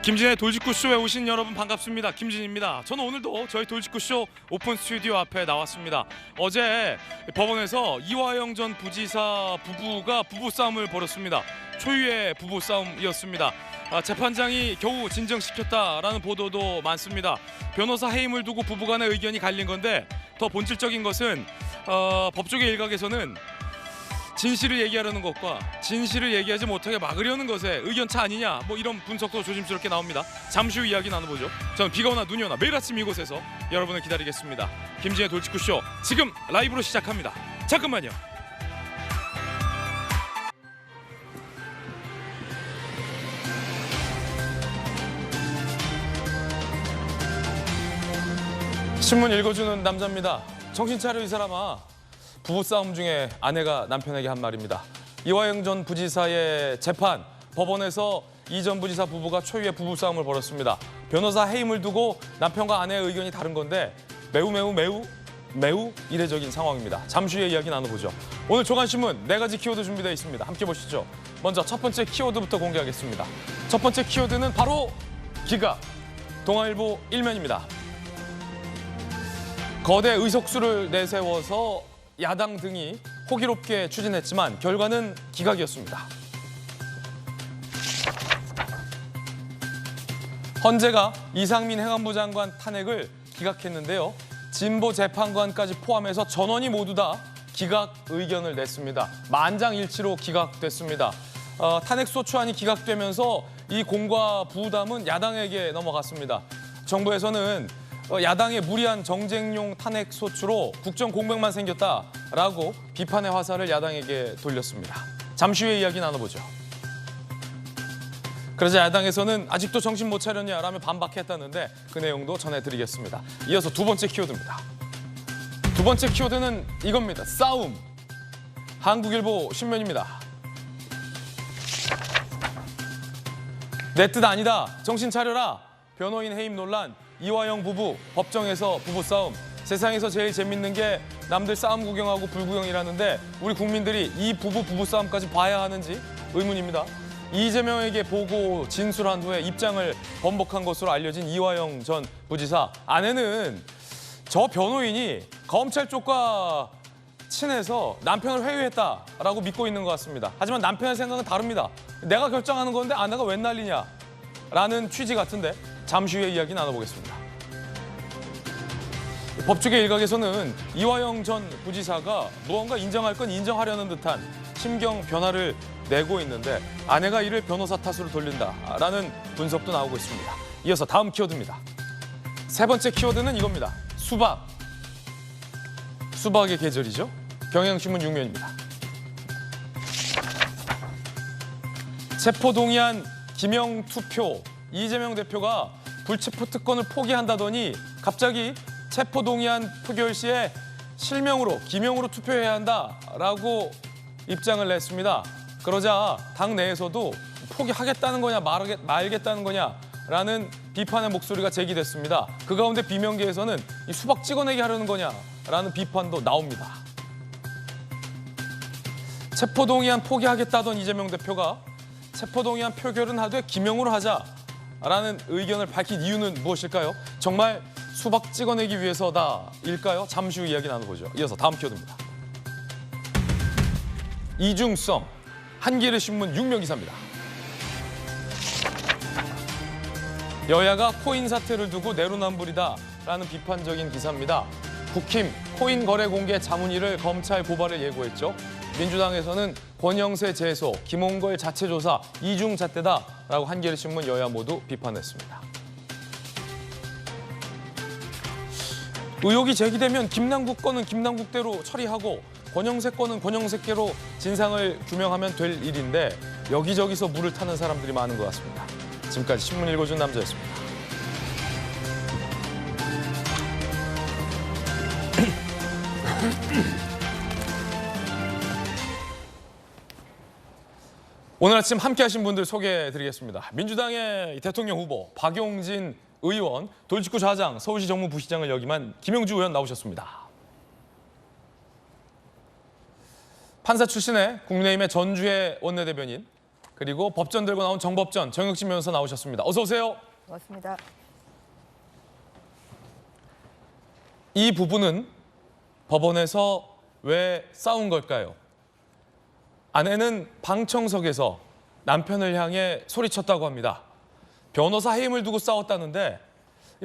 김진의 돌직구쇼에 오신 여러분 반갑습니다. 김진입니다. 저는 오늘도 저희 돌직구쇼 오픈 스튜디오 앞에 나왔습니다. 어제 법원에서 이화영 전 부지사 부부가 부부싸움을 벌였습니다. 초유의 부부싸움이었습니다. 재판장이 겨우 진정시켰다라는 보도도 많습니다. 변호사 해임을 두고 부부간의 의견이 갈린 건데 더 본질적인 것은 법조계 일각에서는 진실을 얘기하려는 것과 진실을 얘기하지 못하게 막으려는 것에 의견차 아니냐, 뭐 이런 분석도 조심스럽게 나옵니다. 잠시 후 이야기 나눠보죠. 저는 비가 오나 눈이 오나 매일 아침 이곳에서 여러분을 기다리겠습니다. 김진의 돌직구쇼 지금 라이브로 시작합니다. 잠깐만요. 신문 읽어주는 남자입니다. 정신 차려 이 사람아. 부부싸움 중에 아내가 남편에게 한 말입니다. 이화영 전 부지사의 재판, 법원에서 이 전 부지사 부부가 초유의 부부싸움을 벌였습니다. 변호사 해임을 두고 남편과 아내의 의견이 다른 건데 매우 이례적인 상황입니다. 잠시 후에 이야기 나눠보죠. 오늘 조간신문 4가지 키워드 준비되어 있습니다. 함께 보시죠. 먼저 첫 번째 키워드부터 공개하겠습니다. 첫 번째 키워드는 바로 기각, 동아일보 1면입니다. 거대 의석수를 내세워서 야당 등이 호기롭게 추진했지만 결과는 기각이었습니다. 헌재가 이상민 행안부 장관 탄핵을 기각했는데요. 진보 재판관까지 포함해서 전원이 모두 다 기각 의견을 냈습니다. 만장일치로 기각됐습니다. 탄핵 소추안이 기각되면서 이 공과 부담은 야당에게 넘어갔습니다. 정부에서는 야당의 무리한 정쟁용 탄핵 소추로 국정 공백만 생겼다라고 비판의 화살을 야당에게 돌렸습니다. 잠시 후에 이야기 나눠보죠. 그러자 야당에서는 아직도 정신 못 차렸냐라며 반박했다는데 그 내용도 전해드리겠습니다. 이어서 두 번째 키워드입니다. 두 번째 키워드는 이겁니다. 싸움. 한국일보 신문입니다. 내 뜻 아니다. 정신 차려라. 변호인 해임 논란. 이화영 부부, 법정에서 부부싸움. 세상에서 제일 재밌는 게 남들 싸움 구경하고 불구경이라는데 우리 국민들이 이 부부싸움까지 봐야 하는지 의문입니다. 이재명에게 보고 진술한 후에 입장을 번복한 것으로 알려진 이화영 전 부지사. 아내는 저 변호인이 검찰 쪽과 친해서 남편을 회유했다라고 믿고 있는 것 같습니다. 하지만 남편의 생각은 다릅니다. 내가 결정하는 건데 아내가 웬 난리냐? 라는 취지 같은데 잠시 후에 이야기 나눠보겠습니다. 법조계 일각에서는 이화영 전 부지사가 무언가 인정할 건 인정하려는 듯한 심경 변화를 내고 있는데 아내가 이를 변호사 탓으로 돌린다라는 분석도 나오고 있습니다. 이어서 다음 키워드입니다. 세 번째 키워드는 이겁니다. 수박. 수박의 계절이죠. 경향신문 6면입니다. 체포동의안 기명 투표. 이재명 대표가 불체포 특권을 포기한다더니 갑자기 체포동의안 표결 시에 실명으로, 기명으로 투표해야 한다라고 입장을 냈습니다. 그러자 당 내에서도 포기하겠다는 거냐 말겠다는 거냐라는 비판의 목소리가 제기됐습니다. 그 가운데 비명계에서는 이 수박 찍어내기 하려는 거냐라는 비판도 나옵니다. 체포동의안 포기하겠다던 이재명 대표가 체포동의안 표결은 하되 기명으로 하자라는 의견을 밝힌 이유는 무엇일까요? 정말 수박 찍어내기 위해서다일까요? 잠시 후 이야기 나눠보죠. 이어서 다음 키워드입니다. 이중성, 한겨레신문 6면 기사입니다. 여야가 코인 사태를 두고 내로남불이다라는 비판적인 기사입니다. 국힘 코인 거래 공개 자문위를 검찰 고발을 예고했죠. 민주당에서는 권영세 재소, 김홍걸 자체 조사 이중잣대다라고 한겨레신문 여야 모두 비판했습니다. 의혹이 제기되면 김남국 건은 김남국대로 처리하고 권영세 건은 권영세께로 진상을 규명하면 될 일인데 여기저기서 물을 타는 사람들이 많은 것 같습니다. 지금까지 신문 읽어준 남자였습니다. 오늘 아침 함께하신 분들 소개해드리겠습니다. 민주당의 대통령 후보 박용진 의원, 돌직구 좌장, 서울시 정무부시장을 역임한 김영주 의원 나오셨습니다. 판사 출신의 국민의힘의 전주혜 원내대변인, 그리고 법전 들고 나온 정법전 정혁진 변호사 나오셨습니다. 어서 오세요. 고맙습니다. 이 부부는 법원에서 왜 싸운 걸까요? 아내는 방청석에서 남편을 향해 소리쳤다고 합니다. 변호사 해임을 두고 싸웠다는데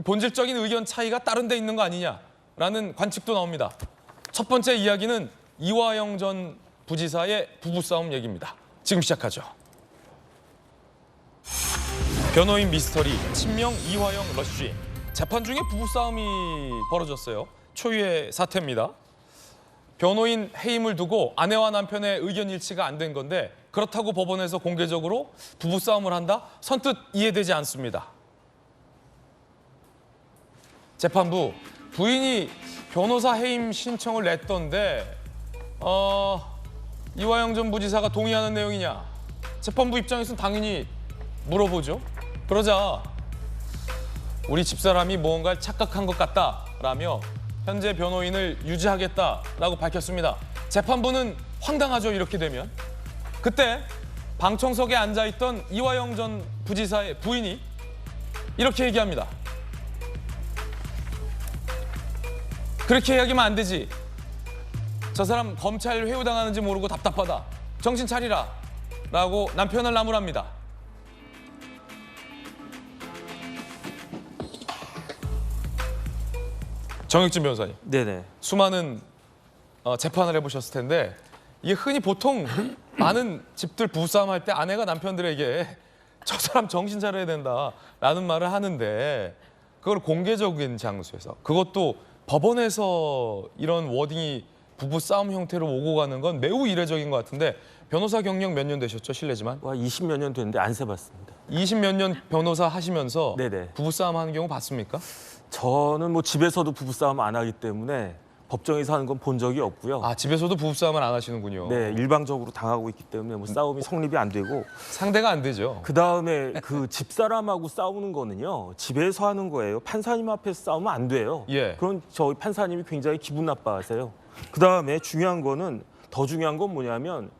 본질적인 의견 차이가 다른 데 있는 거 아니냐라는 관측도 나옵니다. 첫 번째 이야기는 이화영 전 부지사의 부부싸움 얘기입니다. 지금 시작하죠. 변호인 미스터리 친명 이화영 러쉬. 재판 중에 부부싸움이 벌어졌어요. 초유의 사태입니다. 변호인 해임을 두고 아내와 남편의 의견 일치가 안 된 건데 그렇다고 법원에서 공개적으로 부부싸움을 한다? 선뜻 이해되지 않습니다. 재판부 부인이 변호사 해임 신청을 냈던데 이화영 전 부지사가 동의하는 내용이냐? 재판부 입장에서는 당연히 물어보죠. 그러자 우리 집사람이 무언가를 착각한 것 같다라며 현재 변호인을 유지하겠다라고 밝혔습니다. 재판부는 황당하죠, 이렇게 되면. 그때 방청석에 앉아있던 이화영 전 부지사의 부인이 이렇게 얘기합니다. 그렇게 이야기하면 안 되지. 저 사람 검찰 회유당하는지 모르고 답답하다. 정신 차리라. 라고 남편을 나무랍니다. 정혁진 변호사님. 네네. 수많은 재판을 해보셨을 텐데 이게 흔히 보통 많은 집들 부부싸움 할 때 아내가 남편들에게 저 사람 정신 차려야 된다라는 말을 하는데 그걸 공개적인 장소에서 그것도 법원에서 이런 워딩이 부부싸움 형태로 오고 가는 건 매우 이례적인 것 같은데 변호사 경력 몇 년 되셨죠? 실례지만. 20몇 년 됐는데 안 세봤습니다. 20몇 년 변호사 하시면서 네네. 부부싸움 하는 경우 봤습니까? 저는 뭐 집에서도 부부싸움 안 하기 때문에 법정에서 하는 건 본 적이 없고요. 아, 집에서도 부부싸움을 안 하시는군요. 네, 일방적으로 당하고 있기 때문에 뭐 싸움이 성립이 안 되고 상대가 안 되죠. 그 다음에 그 집사람하고 싸우는 거는요 집에서 하는 거예요. 판사님 앞에서 싸우면 안 돼요. 예. 그럼 저희 판사님이 굉장히 기분 나빠하세요. 그 다음에 중요한 거는 더 중요한 건 뭐냐면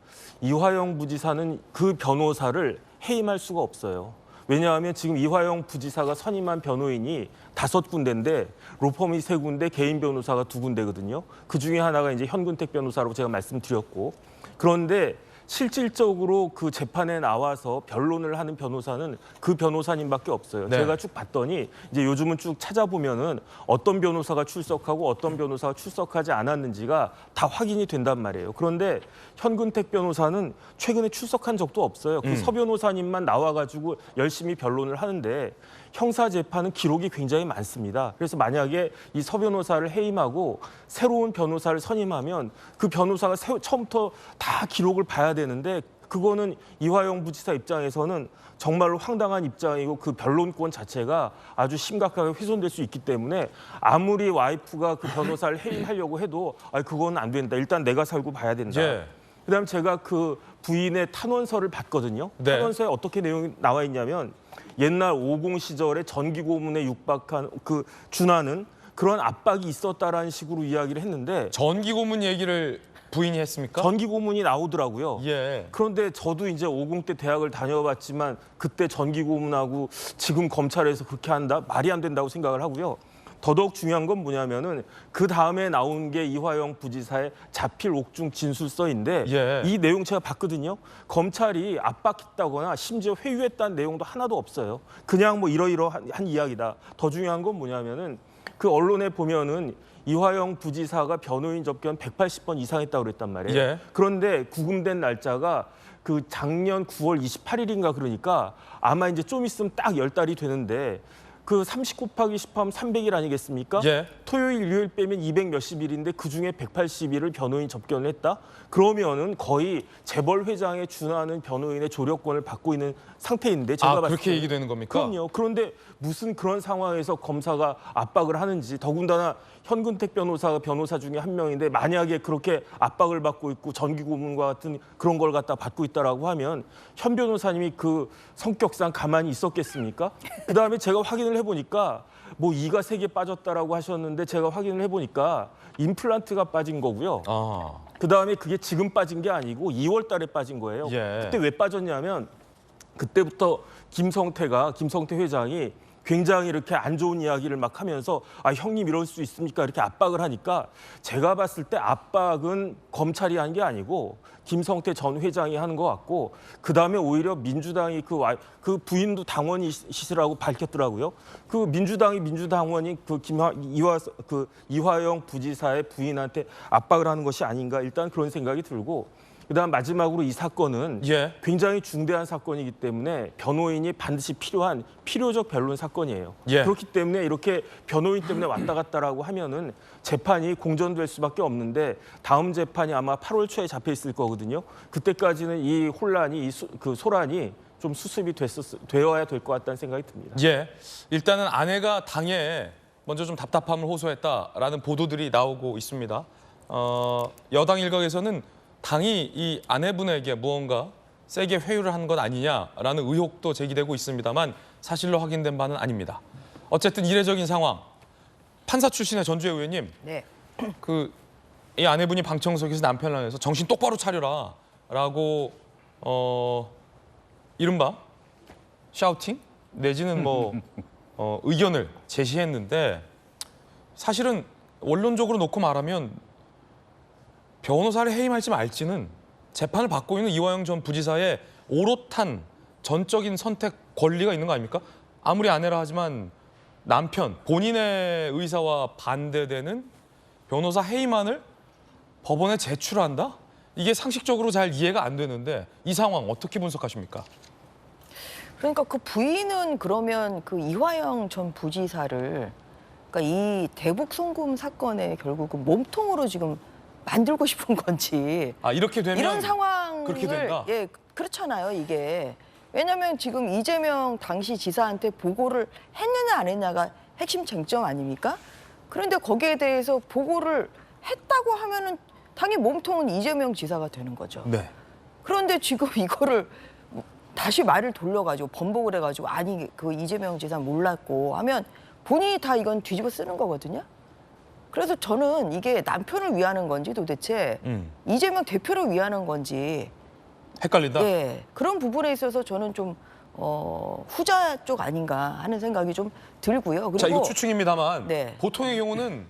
이화영 부지사는 그 변호사를 해임할 수가 없어요. 왜냐하면 지금 이화영 부지사가 선임한 변호인이 5군데인데 로펌이 3군데, 개인 변호사가 2군데거든요. 그 중에 하나가 이제 현근택 변호사라고 제가 말씀드렸고, 그런데 실질적으로 그 재판에 나와서 변론을 하는 변호사는 그 변호사님밖에 없어요. 네. 제가 쭉 봤더니 이제 요즘은 쭉 찾아보면은 어떤 변호사가 출석하고 어떤 변호사가 출석하지 않았는지가 다 확인이 된단 말이에요. 그런데 현근택 변호사는 최근에 출석한 적도 없어요. 그 서 변호사님만 나와가지고 열심히 변론을 하는데 형사 재판은 기록이 굉장히 많습니다. 그래서 만약에 이 서 변호사를 해임하고 새로운 변호사를 선임하면 그 변호사가 처음부터 다 기록을 봐야 되는데 그거는 이화영 부지사 입장에서는 정말로 황당한 입장이고 그 변론권 자체가 아주 심각하게 훼손될 수 있기 때문에 아무리 와이프가 그 변호사를 해임하려고 해도 그건 안 된다. 일단 내가 살고 봐야 된다. 예. 그다음 제가 그 부인의 탄원서를 봤거든요. 네. 탄원서에 어떻게 내용이 나와 있냐면 옛날 50 시절에 전기 고문에 육박한 그 준하는 그런 압박이 있었다라는 식으로 이야기를 했는데 전기 고문 얘기를 부인이 했습니까? 전기 고문이 나오더라고요. 예. 그런데 저도 이제 50 때 대학을 다녀봤지만 그때 전기 고문하고 지금 검찰에서 그렇게 한다? 말이 안 된다고 생각을 하고요. 더더욱 중요한 건 뭐냐면은 그 다음에 나온 게 이화영 부지사의 자필 옥중 진술서인데 예. 이 내용 제가 봤거든요. 검찰이 압박했다거나 심지어 회유했다는 내용도 하나도 없어요. 그냥 뭐 이러이러한 이야기다. 더 중요한 건 뭐냐면은 그 언론에 보면은 이화영 부지사가 변호인 접견 180번 이상 했다고 그랬단 말이에요. 예. 그런데 구금된 날짜가 그 작년 9월 28일인가 그러니까 아마 이제 좀 있으면 딱 10달이 되는데 그 30 곱하기 10 하면 300일 아니겠습니까? 예. 토요일, 일요일 빼면 200 몇십 일인데 그중에 180일을 변호인 접견을 했다? 그러면은 거의 재벌 회장에 준하는 변호인의 조력권을 받고 있는 상태인데 제가 봤을 그렇게 때 얘기되는 겁니까? 그럼요. 그런데 무슨 그런 상황에서 검사가 압박을 하는지 더군다나 현근택 변호사가 변호사 중에 한 명인데 만약에 그렇게 압박을 받고 있고 전기 고문과 같은 그런 걸 갖다 받고 있다라고 하면 현 변호사님이 그 성격상 가만히 있었겠습니까? 그다음에 제가 확인을 해보니까 뭐 이가 3개 빠졌다라고 하셨는데 제가 확인을 해보니까 임플란트가 빠진 거고요. 아. 그다음에 그게 지금 빠진 게 아니고 2월 달에 빠진 거예요. 예. 그때 왜 빠졌냐면 그때부터 김성태 회장이 굉장히 이렇게 안 좋은 이야기를 막 하면서 형님 이럴 수 있습니까? 이렇게 압박을 하니까 제가 봤을 때 압박은 검찰이 한 게 아니고 김성태 전 회장이 하는 것 같고 그다음에 오히려 민주당이 그 부인도 당원이시라고 밝혔더라고요. 그 민주당원이 이화영 부지사의 부인한테 압박을 하는 것이 아닌가 일단 그런 생각이 들고 그다음 마지막으로 이 사건은 굉장히 중대한 사건이기 때문에 변호인이 반드시 필요한 필요적 변론 사건이에요. 그렇기 때문에 이렇게 변호인 때문에 왔다 갔다라고 하면은 재판이 공전될 수밖에 없는데 다음 재판이 아마 8월 초에 잡혀 있을 거거든요. 그때까지는 이 혼란이 소란이 좀 수습이 되어야 될 것 같다는 생각이 듭니다. 일단은 아내가 당에 먼저 좀 답답함을 호소했다라는 보도들이 나오고 있습니다. 여당 일각에서는 당이 이 아내분에게 무언가 세게 회유를 한 것 아니냐라는 의혹도 제기되고 있습니다만 사실로 확인된 바는 아닙니다. 어쨌든 이례적인 상황. 판사 출신의 전주혜 의원님, 이 아내분이 방청석에서 남편을 향해서 정신 똑바로 차려라라고 이른바 샤우팅 내지는 의견을 제시했는데 사실은 원론적으로 놓고 말하면 변호사를 해임할지 말지는 재판을 받고 있는 이화영 전 부지사의 오롯한 전적인 선택 권리가 있는 거 아닙니까? 아무리 아내라 하지만 남편, 본인의 의사와 반대되는 변호사 해임안을 법원에 제출한다? 이게 상식적으로 잘 이해가 안 되는데 이 상황 어떻게 분석하십니까? 그러니까 그 부인은 그러면 그 이화영 전 부지사를 그러니까 이 대북 송금 사건에 결국 그 몸통으로 지금 만들고 싶은 건지 이렇게 되면 이런 상황을 그렇게 된다? 그렇잖아요 이게. 왜냐하면 지금 이재명 당시 지사한테 보고를 했느냐 안 했냐가 핵심 쟁점 아닙니까? 그런데 거기에 대해서 보고를 했다고 하면은 당연히 몸통은 이재명 지사가 되는 거죠. 그런데 지금 이거를 다시 말을 돌려가지고 번복을 해가지고 아니 그 이재명 지사 몰랐고 하면 본인이 다 이건 뒤집어 쓰는 거거든요. 그래서 저는 이게 남편을 위하는 건지 도대체 이재명 대표를 위하는 건지 헷갈린다? 그런 부분에 있어서 저는 좀 후자 쪽 아닌가 하는 생각이 좀 들고요. 그리고 자, 이거 추측입니다만 보통의 경우는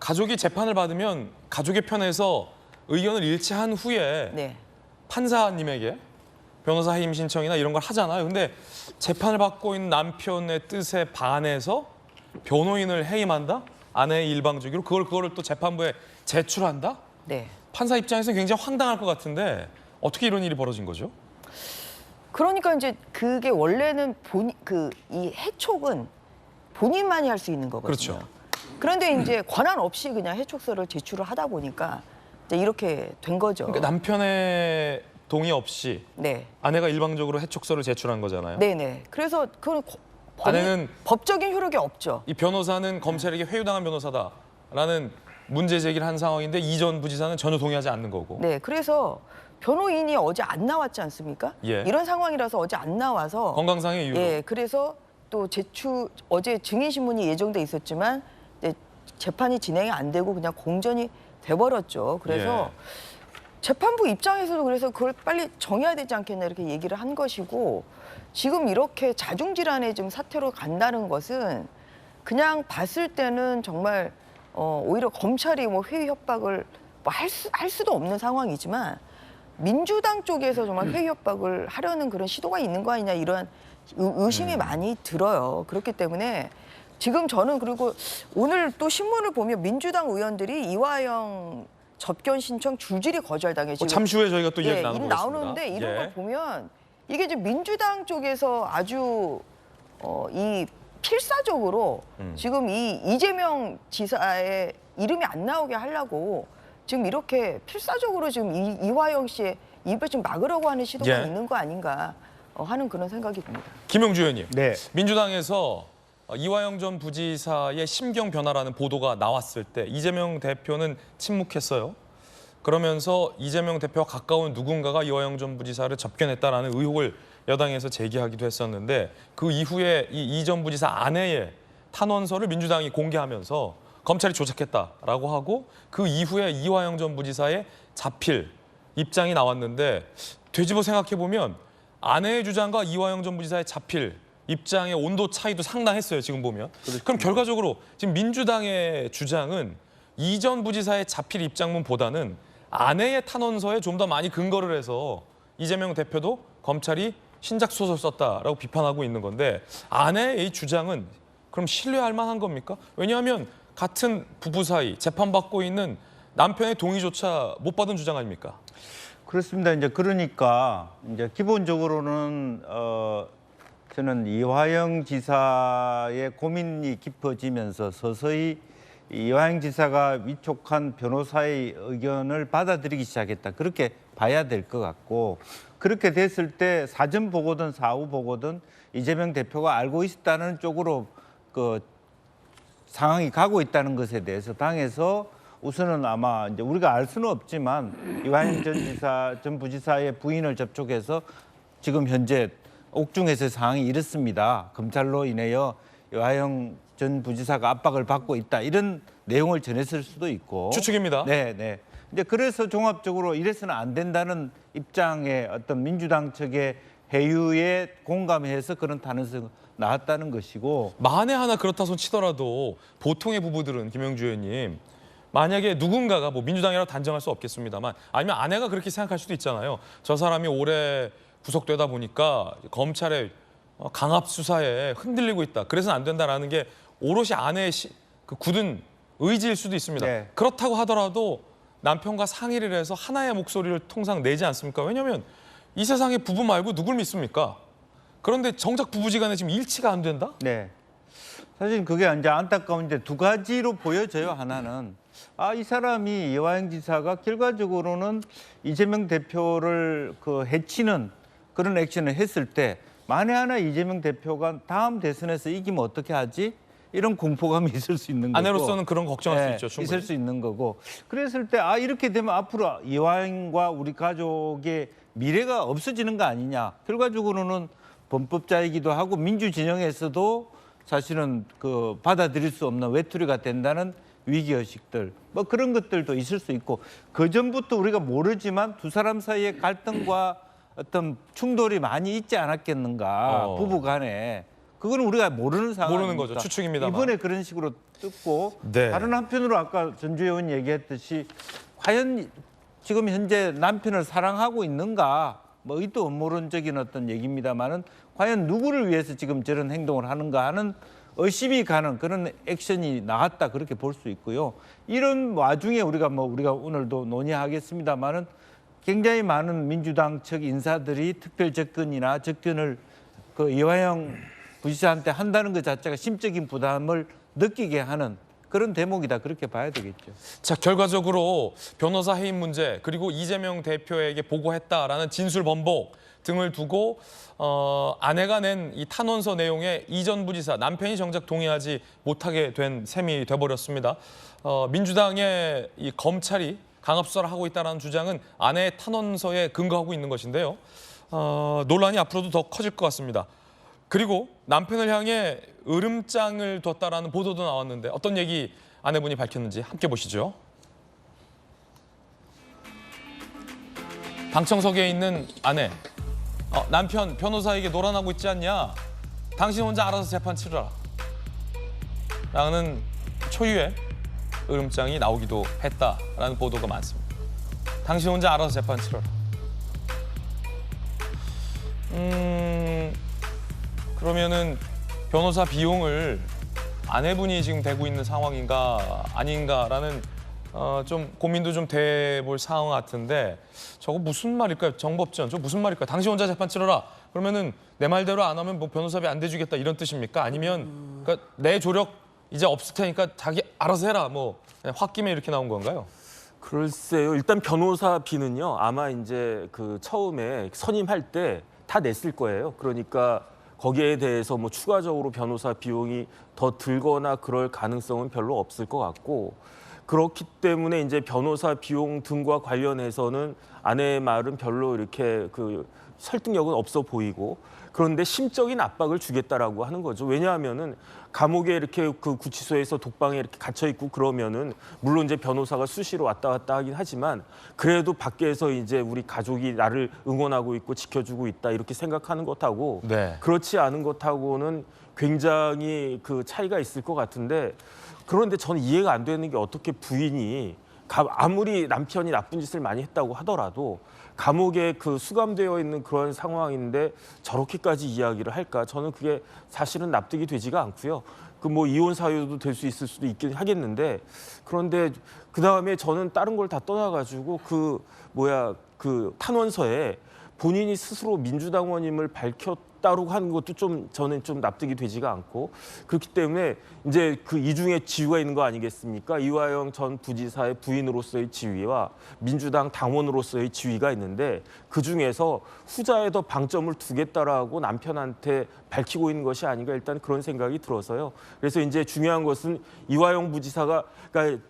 가족이 재판을 받으면 가족의 편에서 의견을 일치한 후에 판사님에게 변호사 해임 신청이나 이런 걸 하잖아요. 근데 재판을 받고 있는 남편의 뜻에 반해서 변호인을 해임한다? 아내의 일방적으로 그거를 또 재판부에 제출한다? 판사 입장에서는 굉장히 황당할 것 같은데 어떻게 이런 일이 벌어진 거죠? 그러니까 이제 그게 원래는 이 해촉은 본인만이 할 수 있는 거거든요. 그렇죠. 그런데 이제 권한 없이 그냥 해촉서를 제출을 하다 보니까 이제 이렇게 된 거죠. 그러니까 남편의 동의 없이 아내가 일방적으로 해촉서를 제출한 거잖아요. 그래서 그건 아내는 법적인 효력이 없죠. 이 변호사는 검찰에게 회유당한 변호사다라는 문제 제기를 한 상황인데 이 전 부지사는 전혀 동의하지 않는 거고. 그래서 변호인이 어제 안 나왔지 않습니까? 이런 상황이라서 어제 안 나와서 건강상의 이유로. 그래서 또 어제 증인 신문이 예정돼 있었지만 재판이 진행이 안 되고 그냥 공전이 돼버렸죠. 그래서 재판부 입장에서도 그래서 그걸 빨리 정해야 되지 않겠나 이렇게 얘기를 한 것이고 지금 이렇게 자중질환의 지금 사태로 간다는 것은 그냥 봤을 때는 정말 오히려 검찰이 뭐 회유 협박을 할 수도 없는 상황이지만 민주당 쪽에서 정말 회유 협박을 하려는 그런 시도가 있는 거 아니냐 이런 의심이 많이 들어요. 그렇기 때문에 지금 저는 그리고 오늘 또 신문을 보면 민주당 의원들이 이화영 접견 신청 줄줄이 거절당해 지금 잠시 후에 저희가 또 이야기 나눠보겠습니다. 나오는데 이런 걸 보면 이게 이제 민주당 쪽에서 아주 이 필사적으로 지금 이 이재명 지사의 이름이 안 나오게 하려고 지금 이렇게 필사적으로 지금 이화영 씨의 입을 좀 막으려고 하는 시도가 있는 거 아닌가 하는 그런 생각이 듭니다. 김용주 의원님, 민주당에서 이화영 전 부지사의 심경 변화라는 보도가 나왔을 때 이재명 대표는 침묵했어요. 그러면서 이재명 대표와 가까운 누군가가 이화영 전 부지사를 접견했다라는 의혹을 여당에서 제기하기도 했었는데 그 이후에 이 전 부지사 아내의 탄원서를 민주당이 공개하면서 검찰이 조작했다라고 하고 그 이후에 이화영 전 부지사의 자필 입장이 나왔는데 되짚어 생각해보면 아내의 주장과 이화영 전 부지사의 자필 입장의 온도 차이도 상당했어요. 지금 보면. 그럼 결과적으로 지금 민주당의 주장은 이 전 부지사의 자필 입장문보다는 아내의 탄원서에 좀 더 많이 근거를 해서 이재명 대표도 검찰이 신작 소설 썼다라고 비판하고 있는 건데 아내의 이 주장은 그럼 신뢰할 만한 겁니까? 왜냐하면 같은 부부 사이 재판받고 있는 남편의 동의조차 못 받은 주장 아닙니까? 그렇습니다. 이제 그러니까 이제 기본적으로는 저는 이화영 지사의 고민이 깊어지면서 서서히 이화영 지사가 위촉한 변호사의 의견을 받아들이기 시작했다. 그렇게 봐야 될 것 같고 그렇게 됐을 때 사전 보고든 사후 보고든 이재명 대표가 알고 있었다는 쪽으로 그 상황이 가고 있다는 것에 대해서 당에서 우선은 아마 이제 우리가 알 수는 없지만 이화영 전 부지사의 부인을 접촉해서 지금 현재 옥중에서의 상황이 이렇습니다. 검찰로 인하여 이화영 전 부지사가 압박을 받고 있다. 이런 내용을 전했을 수도 있고. 추측입니다. 네, 네. 이제 그래서 종합적으로 이래서는 안 된다는 입장의 어떤 민주당 측의 회유에 공감해서 그런 탄원서가 나왔다는 것이고. 만에 하나 그렇다 손 치더라도 보통의 부부들은 김영주 의원님 만약에 누군가가 뭐 민주당이라고 단정할 수 없겠습니다만 아니면 아내가 그렇게 생각할 수도 있잖아요. 저 사람이 오래 구속되다 보니까 검찰의 강압 수사에 흔들리고 있다. 그래서는 안 된다라는 게 오롯이 아내의 그 굳은 의지일 수도 있습니다. 네. 그렇다고 하더라도 남편과 상의를 해서 하나의 목소리를 통상 내지 않습니까? 왜냐하면 이 세상에 부부 말고 누굴 믿습니까? 그런데 정작 부부지간에 지금 일치가 안 된다? 네. 사실 그게 이제 안타까운데 두 가지로 보여져요. 하나는 이 사람이 이화영 지사가 결과적으로는 이재명 대표를 그 해치는 그런 액션을 했을 때 만에 하나 이재명 대표가 다음 대선에서 이기면 어떻게 하지? 이런 공포감이 있을 수 있는 거고. 아내로서는 그런 걱정할 수 있죠. 충분히. 있을 수 있는 거고. 그랬을 때 이렇게 되면 앞으로 이화영과 우리 가족의 미래가 없어지는 거 아니냐. 결과적으로는 범법자이기도 하고 민주 진영에서도 사실은 그 받아들일 수 없는 외톨이가 된다는 위기의식들 뭐 그런 것들도 있을 수 있고 그 전부터 우리가 모르지만 두 사람 사이의 갈등과 어떤 충돌이 많이 있지 않았겠는가 부부 간에 그거는 우리가 모르는 상황 모르는 거죠. 추측입니다만. 이번에 그런 식으로 뜯고 네. 다른 한편으로 아까 전주 의원 얘기했듯이 과연 지금 현재 남편을 사랑하고 있는가 뭐 이도 음모론적인 어떤 얘기입니다만은 과연 누구를 위해서 지금 저런 행동을 하는가 하는 의심이 가는 그런 액션이 나왔다 그렇게 볼 수 있고요. 이런 와중에 우리가 오늘도 논의하겠습니다만은 굉장히 많은 민주당 측 인사들이 특별 접근이나 접견을 그 이화영 부지사한테 한다는 것 자체가 심적인 부담을 느끼게 하는 그런 대목이다 그렇게 봐야 되겠죠. 자, 결과적으로 변호사 해임 문제 그리고 이재명 대표에게 보고했다라는 진술 번복 등을 두고 아내가 낸 이 탄원서 내용에 이 전 부지사 남편이 정작 동의하지 못하게 된 셈이 돼버렸습니다. 민주당의 이 검찰이 강압수사를 하고 있다는 주장은 아내의 탄원서에 근거하고 있는 것인데요. 논란이 앞으로도 더 커질 것 같습니다. 그리고 남편을 향해 으름장을 뒀다라는 보도도 나왔는데 어떤 얘기 아내분이 밝혔는지 함께 보시죠. 방청석에 있는 아내. 남편 변호사에게 노란하고 있지 않냐? 당신 혼자 알아서 재판 치르라. 라는 초유의 으름장이 나오기도 했다라는 보도가 많습니다. 당신 혼자 알아서 재판 치러라. 그러면은 변호사 비용을 아내분이 지금 대고 있는 상황인가 아닌가라는 좀 고민도 좀 돼볼 상황 같은데 저거 무슨 말일까요? 정법전 저 무슨 말일까요? 당신 혼자 재판 치러라. 그러면은 내 말대로 안 하면 뭐 변호사비 안 대주겠다 이런 뜻입니까? 아니면 그러니까 내 조력 이제 없을 테니까 자기 알아서 해라 뭐 홧김에 이렇게 나온 건가요? 글쎄요. 일단 변호사비는요. 아마 이제 그 처음에 선임할 때 다 냈을 거예요. 그러니까 거기에 대해서 뭐 추가적으로 변호사 비용이 더 들거나 그럴 가능성은 별로 없을 것 같고 그렇기 때문에 이제 변호사 비용 등과 관련해서는 아내의 말은 별로 이렇게 그 설득력은 없어 보이고 그런데 심적인 압박을 주겠다라고 하는 거죠. 왜냐하면은 감옥에 이렇게 그 구치소에서 독방에 이렇게 갇혀 있고 그러면은 물론 이제 변호사가 수시로 왔다 갔다 하긴 하지만 그래도 밖에서 이제 우리 가족이 나를 응원하고 있고 지켜주고 있다 이렇게 생각하는 것하고 네. 그렇지 않은 것하고는 굉장히 그 차이가 있을 것 같은데 그런데 저는 이해가 안 되는 게 어떻게 부인이 아무리 남편이 나쁜 짓을 많이 했다고 하더라도 감옥에 그 수감되어 있는 그런 상황인데 저렇게까지 이야기를 할까? 저는 그게 사실은 납득이 되지가 않고요. 그 뭐 이혼 사유도 될 수 있을 수도 있긴 하겠는데 그런데 그 다음에 저는 다른 걸 다 떠나가지고 그 탄원서에 본인이 스스로 민주당원임을 밝혔다고 하는 것도 저는 좀 납득이 되지가 않고 그렇기 때문에 이제 그 이중에 지위가 있는 거 아니겠습니까? 이화영 전 부지사의 부인으로서의 지위와 민주당 당원으로서의 지위가 있는데 그 중에서 후자에 더 방점을 두겠다라고 남편한테 밝히고 있는 것이 아닌가 일단 그런 생각이 들어서요. 그래서 이제 중요한 것은 이화영 부지사가 그러니까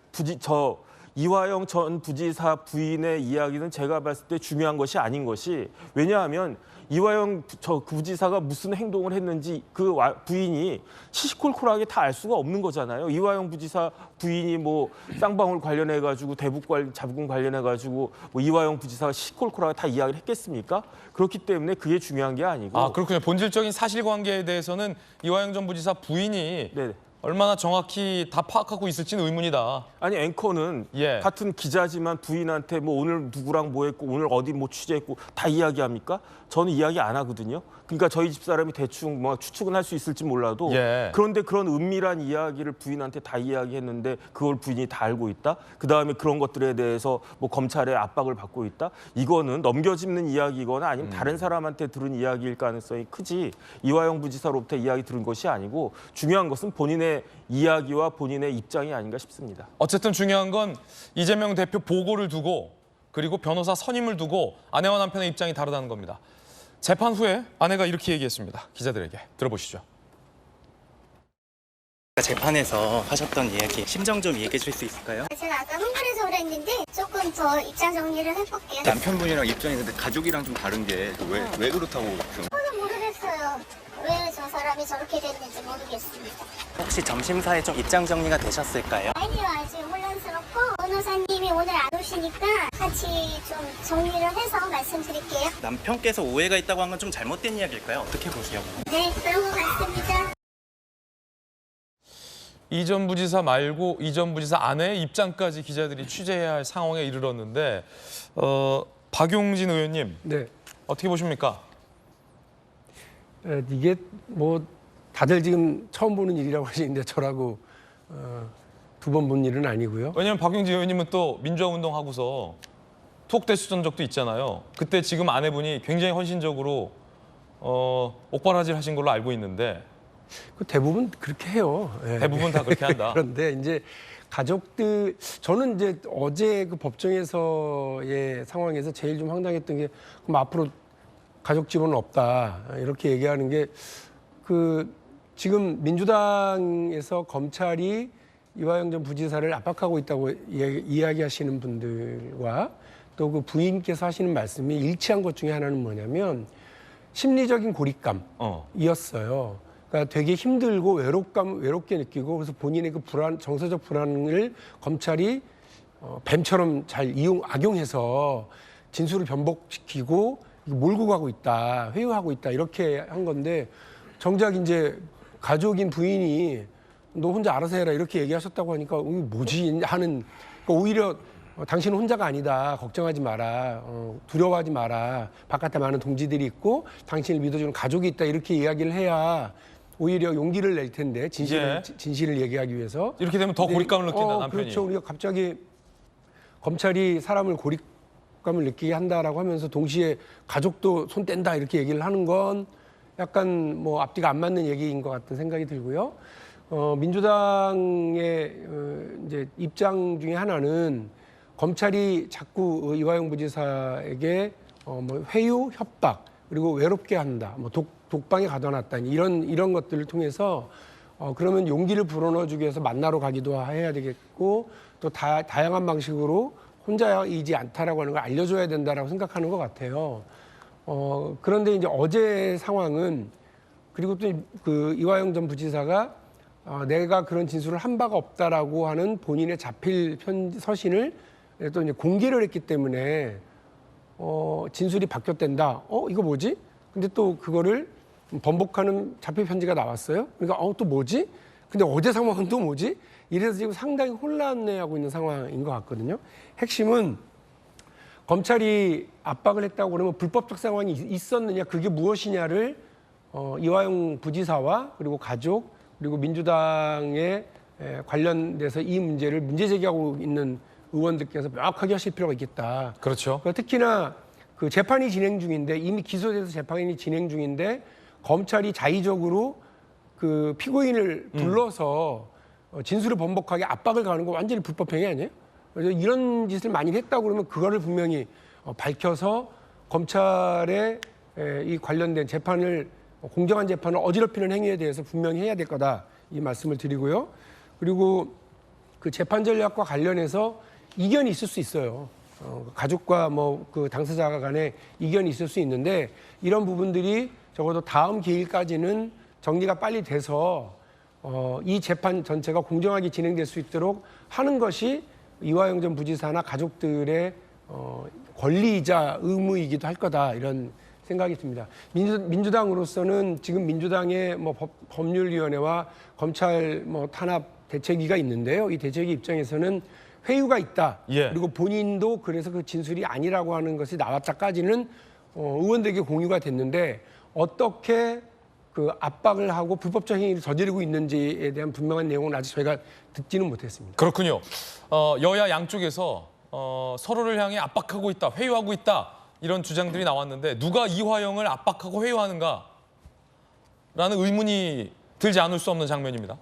이화영 전 부지사 부인의 이야기는 제가 봤을 때 중요한 것이 아닌 것이 왜냐하면 이화영 부지사가 무슨 행동을 했는지 그 부인이 시시콜콜하게 다 알 수가 없는 거잖아요. 이화영 부지사 부인이 뭐 쌍방울 관련해 가지고 대북 자금 관련해 가지고 뭐 이화영 부지사가 시시콜콜하게 다 이야기를 했겠습니까? 그렇기 때문에 그게 중요한 게 아니고. 아 그렇군요. 본질적인 사실관계에 대해서는 이화영 전 부지사 부인이 네. 얼마나 정확히 다 파악하고 있을지는 의문이다. 아니 앵커는 예. 같은 기자지만 부인한테 뭐 오늘 누구랑 뭐 했고 오늘 어디 뭐 취재했고 다 이야기합니까? 저는 이야기 안 하거든요. 그러니까 저희 집사람이 대충 뭐 추측은 할 수 있을지 몰라도 예. 그런데 그런 은밀한 이야기를 부인한테 다 이야기했는데 그걸 부인이 다 알고 있다. 그다음에 그런 것들에 대해서 뭐 검찰의 압박을 받고 있다. 이거는 넘겨짚는 이야기거나 아니면 다른 사람한테 들은 이야기일 가능성이 크지. 이화영 부지사로부터 이야기 들은 것이 아니고 중요한 것은 본인의 이야기와 본인의 입장이 아닌가 싶습니다. 어쨌든 중요한 건 이재명 대표 보고를 두고 그리고 변호사 선임을 두고 아내와 남편의 입장이 다르다는 겁니다. 재판 후에 아내가 이렇게 얘기했습니다. 기자들에게 들어보시죠. 재판에서 하셨던 이야기 심정 좀 얘기해 줄 수 있을까요? 제가 아까 흥분해서 그랬는데 조금 더 입장 정리를 해볼게요. 남편분이랑 입장이 근데 가족이랑 좀 다른 게 왜 그렇다고 저는 모르겠어요. 왜 저 사람이 저렇게 됐는지 모르겠습니다. 혹시 점심사에 좀 입장 정리가 되셨을까요? 아니요, 아직 혼란스럽고 변호사님이 오늘 안 오시니까 같이 좀 정리를 해서 말씀드릴게요. 남편께서 오해가 있다고 한 건 좀 잘못된 이야기일까요? 어떻게 보세요? 네, 그런 것 같습니다. 이 전 부지사 말고 이 전 부지사 아내의 입장까지 기자들이 취재해야 할 상황에 이르렀는데 박용진 의원님 네. 어떻게 보십니까? 이게 뭐 다들 지금 처음 보는 일이라고 하시는데 저라고 두 번 본 일은 아니고요. 왜냐하면 박용진 의원님은 또 민주화 운동하고서 투옥됐었던 적도 있잖아요. 그때 지금 아내분이 굉장히 헌신적으로 옥바라지를 하신 걸로 알고 있는데 그 대부분 그렇게 해요. 예. 대부분 다 그렇게 한다. 그런데 이제 가족들 저는 이제 어제 그 법정에서의 상황에서 제일 좀 황당했던 게 그럼 앞으로 가족 지원은 없다 이렇게 얘기하는 게 그 지금 민주당에서 검찰이 이화영 전 부지사를 압박하고 있다고 이야기하시는 분들과 또 그 부인께서 하시는 말씀이 일치한 것 중에 하나는 뭐냐면 심리적인 고립감이었어요. 그러니까 되게 힘들고 외롭게 느끼고 그래서 본인의 그 정서적 불안을 검찰이 뱀처럼 잘 악용해서 진술을 변복시키고 몰고 가고 있다, 회유하고 있다 이렇게 한 건데 정작 이제 가족인 부인이 너 혼자 알아서 해라 이렇게 얘기하셨다고 하니까 뭐지 하는 그러니까 오히려 당신은 혼자가 아니다. 걱정하지 마라. 두려워하지 마라. 바깥에 많은 동지들이 있고 당신을 믿어주는 가족이 있다. 이렇게 이야기를 해야 오히려 용기를 낼 텐데 진실을 얘기하기 위해서. 이렇게 되면 더 고립감을 느낀다 남편이. 그렇죠. 우리가 갑자기 검찰이 사람을 고립감을 느끼게 한다라고 하면서 동시에 가족도 손 뗀다 이렇게 얘기를 하는 건 약간 뭐 앞뒤가 안 맞는 얘기인 것 같은 생각이 들고요. 민주당의 이제 입장 중에 하나는 검찰이 자꾸 이화영 부지사에게 뭐 회유, 협박 그리고 외롭게 한다, 뭐 독방에 가둬놨다 이런 것들을 통해서 그러면 용기를 불어넣어주기 위해서 만나러 가기도 해야 되겠고 또 다양한 방식으로 혼자이지 않다라고 하는 걸 알려줘야 된다라고 생각하는 것 같아요. 그런데 이제 어제 상황은 그리고 또 그 이화영 전 부지사가 내가 그런 진술을 한 바가 없다라고 하는 본인의 자필 서신을 또 이제 공개를 했기 때문에 진술이 바뀌었댄다. 이거 뭐지? 근데 또 그거를 번복하는 자필 편지가 나왔어요. 그러니까 또 뭐지? 근데 어제 상황은 또 뭐지? 이래서 지금 상당히 혼란해하고 있는 상황인 것 같거든요. 핵심은 검찰이 압박을 했다고 그러면 불법적 상황이 있었느냐, 그게 무엇이냐를 이화영 부지사와 그리고 가족 그리고 민주당에 관련돼서 이 문제를 문제 제기하고 있는 의원들께서 명확하게 하실 필요가 있겠다. 그렇죠. 특히나 그 재판이 진행 중인데 이미 기소돼서 재판이 진행 중인데 검찰이 자의적으로 그 피고인을 불러서 진술을 번복하게 압박을 가하는 거 완전히 불법 행위 아니에요? 그래서 이런 짓을 많이 했다고 그러면 그거를 분명히 밝혀서 검찰의 이 관련된 재판을 공정한 재판을 어지럽히는 행위에 대해서 분명히 해야 될 거다 이 말씀을 드리고요. 그리고 그 재판 전략과 관련해서 이견이 있을 수 있어요. 가족과 뭐 그 당사자 간에 이견이 있을 수 있는데 이런 부분들이 적어도 다음 기일까지는 정리가 빨리 돼서 이 재판 전체가 공정하게 진행될 수 있도록 하는 것이 이화영 전 부지사나 가족들의 권리이자 의무이기도 할 거다 이런 생각이 듭니다. 민주당으로서는 지금 민주당의 뭐 법률위원회와 검찰 뭐 탄압 대책위가 있는데요. 이 대책위 입장에서는 회유가 있다. 예. 그리고 본인도 그래서 그 진술이 아니라고 하는 것이 나왔다까지는 의원들에게 공유가 됐는데 어떻게 그 압박을 하고 불법적 행위를 저지르고 있는지에 대한 분명한 내용은 아직 저희가 듣지는 못했습니다. 그렇군요. 여야 양쪽에서 서로를 향해 압박하고 있다, 회유하고 있다 이런 주장들이 나왔는데 누가 이화영을 압박하고 회유하는가라는 의문이 들지 않을 수 없는 장면입니다.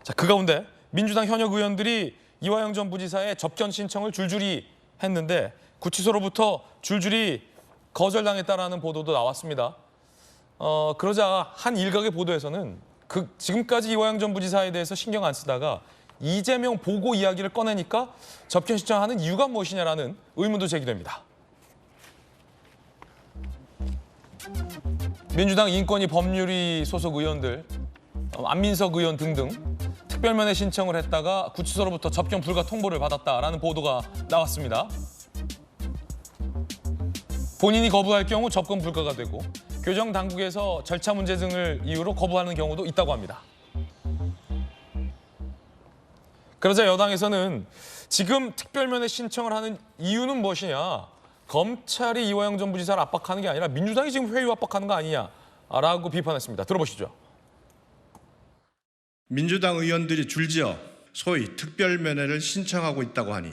자, 그 가운데 민주당 현역 의원들이 이화영 전 부지사의 접견 신청을 줄줄이 했는데 구치소로부터 줄줄이 거절당했다라는 보도도 나왔습니다. 그러자 한 일각의 보도에서는 지금까지 이화영 전 부지사에 대해서 신경 안 쓰다가 이재명 보고 이야기를 꺼내니까 접견 신청하는 이유가 무엇이냐라는 의문도 제기됩니다. 민주당 인권위 법률위 소속 의원들, 안민석 의원 등등 특별면회 신청을 했다가 구치소로부터 접견 불가 통보를 받았다라는 보도가 나왔습니다. 본인이 거부할 경우 접근 불가가 되고 교정 당국에서 절차 문제 등을 이유로 거부하는 경우도 있다고 합니다. 그러자 여당에서는 지금 특별면회 신청을 하는 이유는 무엇이냐? 검찰이 이화영 전 부지사를 압박하는 게 아니라 민주당이 지금 회유 압박하는 거 아니냐라고 비판했습니다. 들어보시죠. 민주당 의원들이 줄지어 소위 특별면회를 신청하고 있다고 하니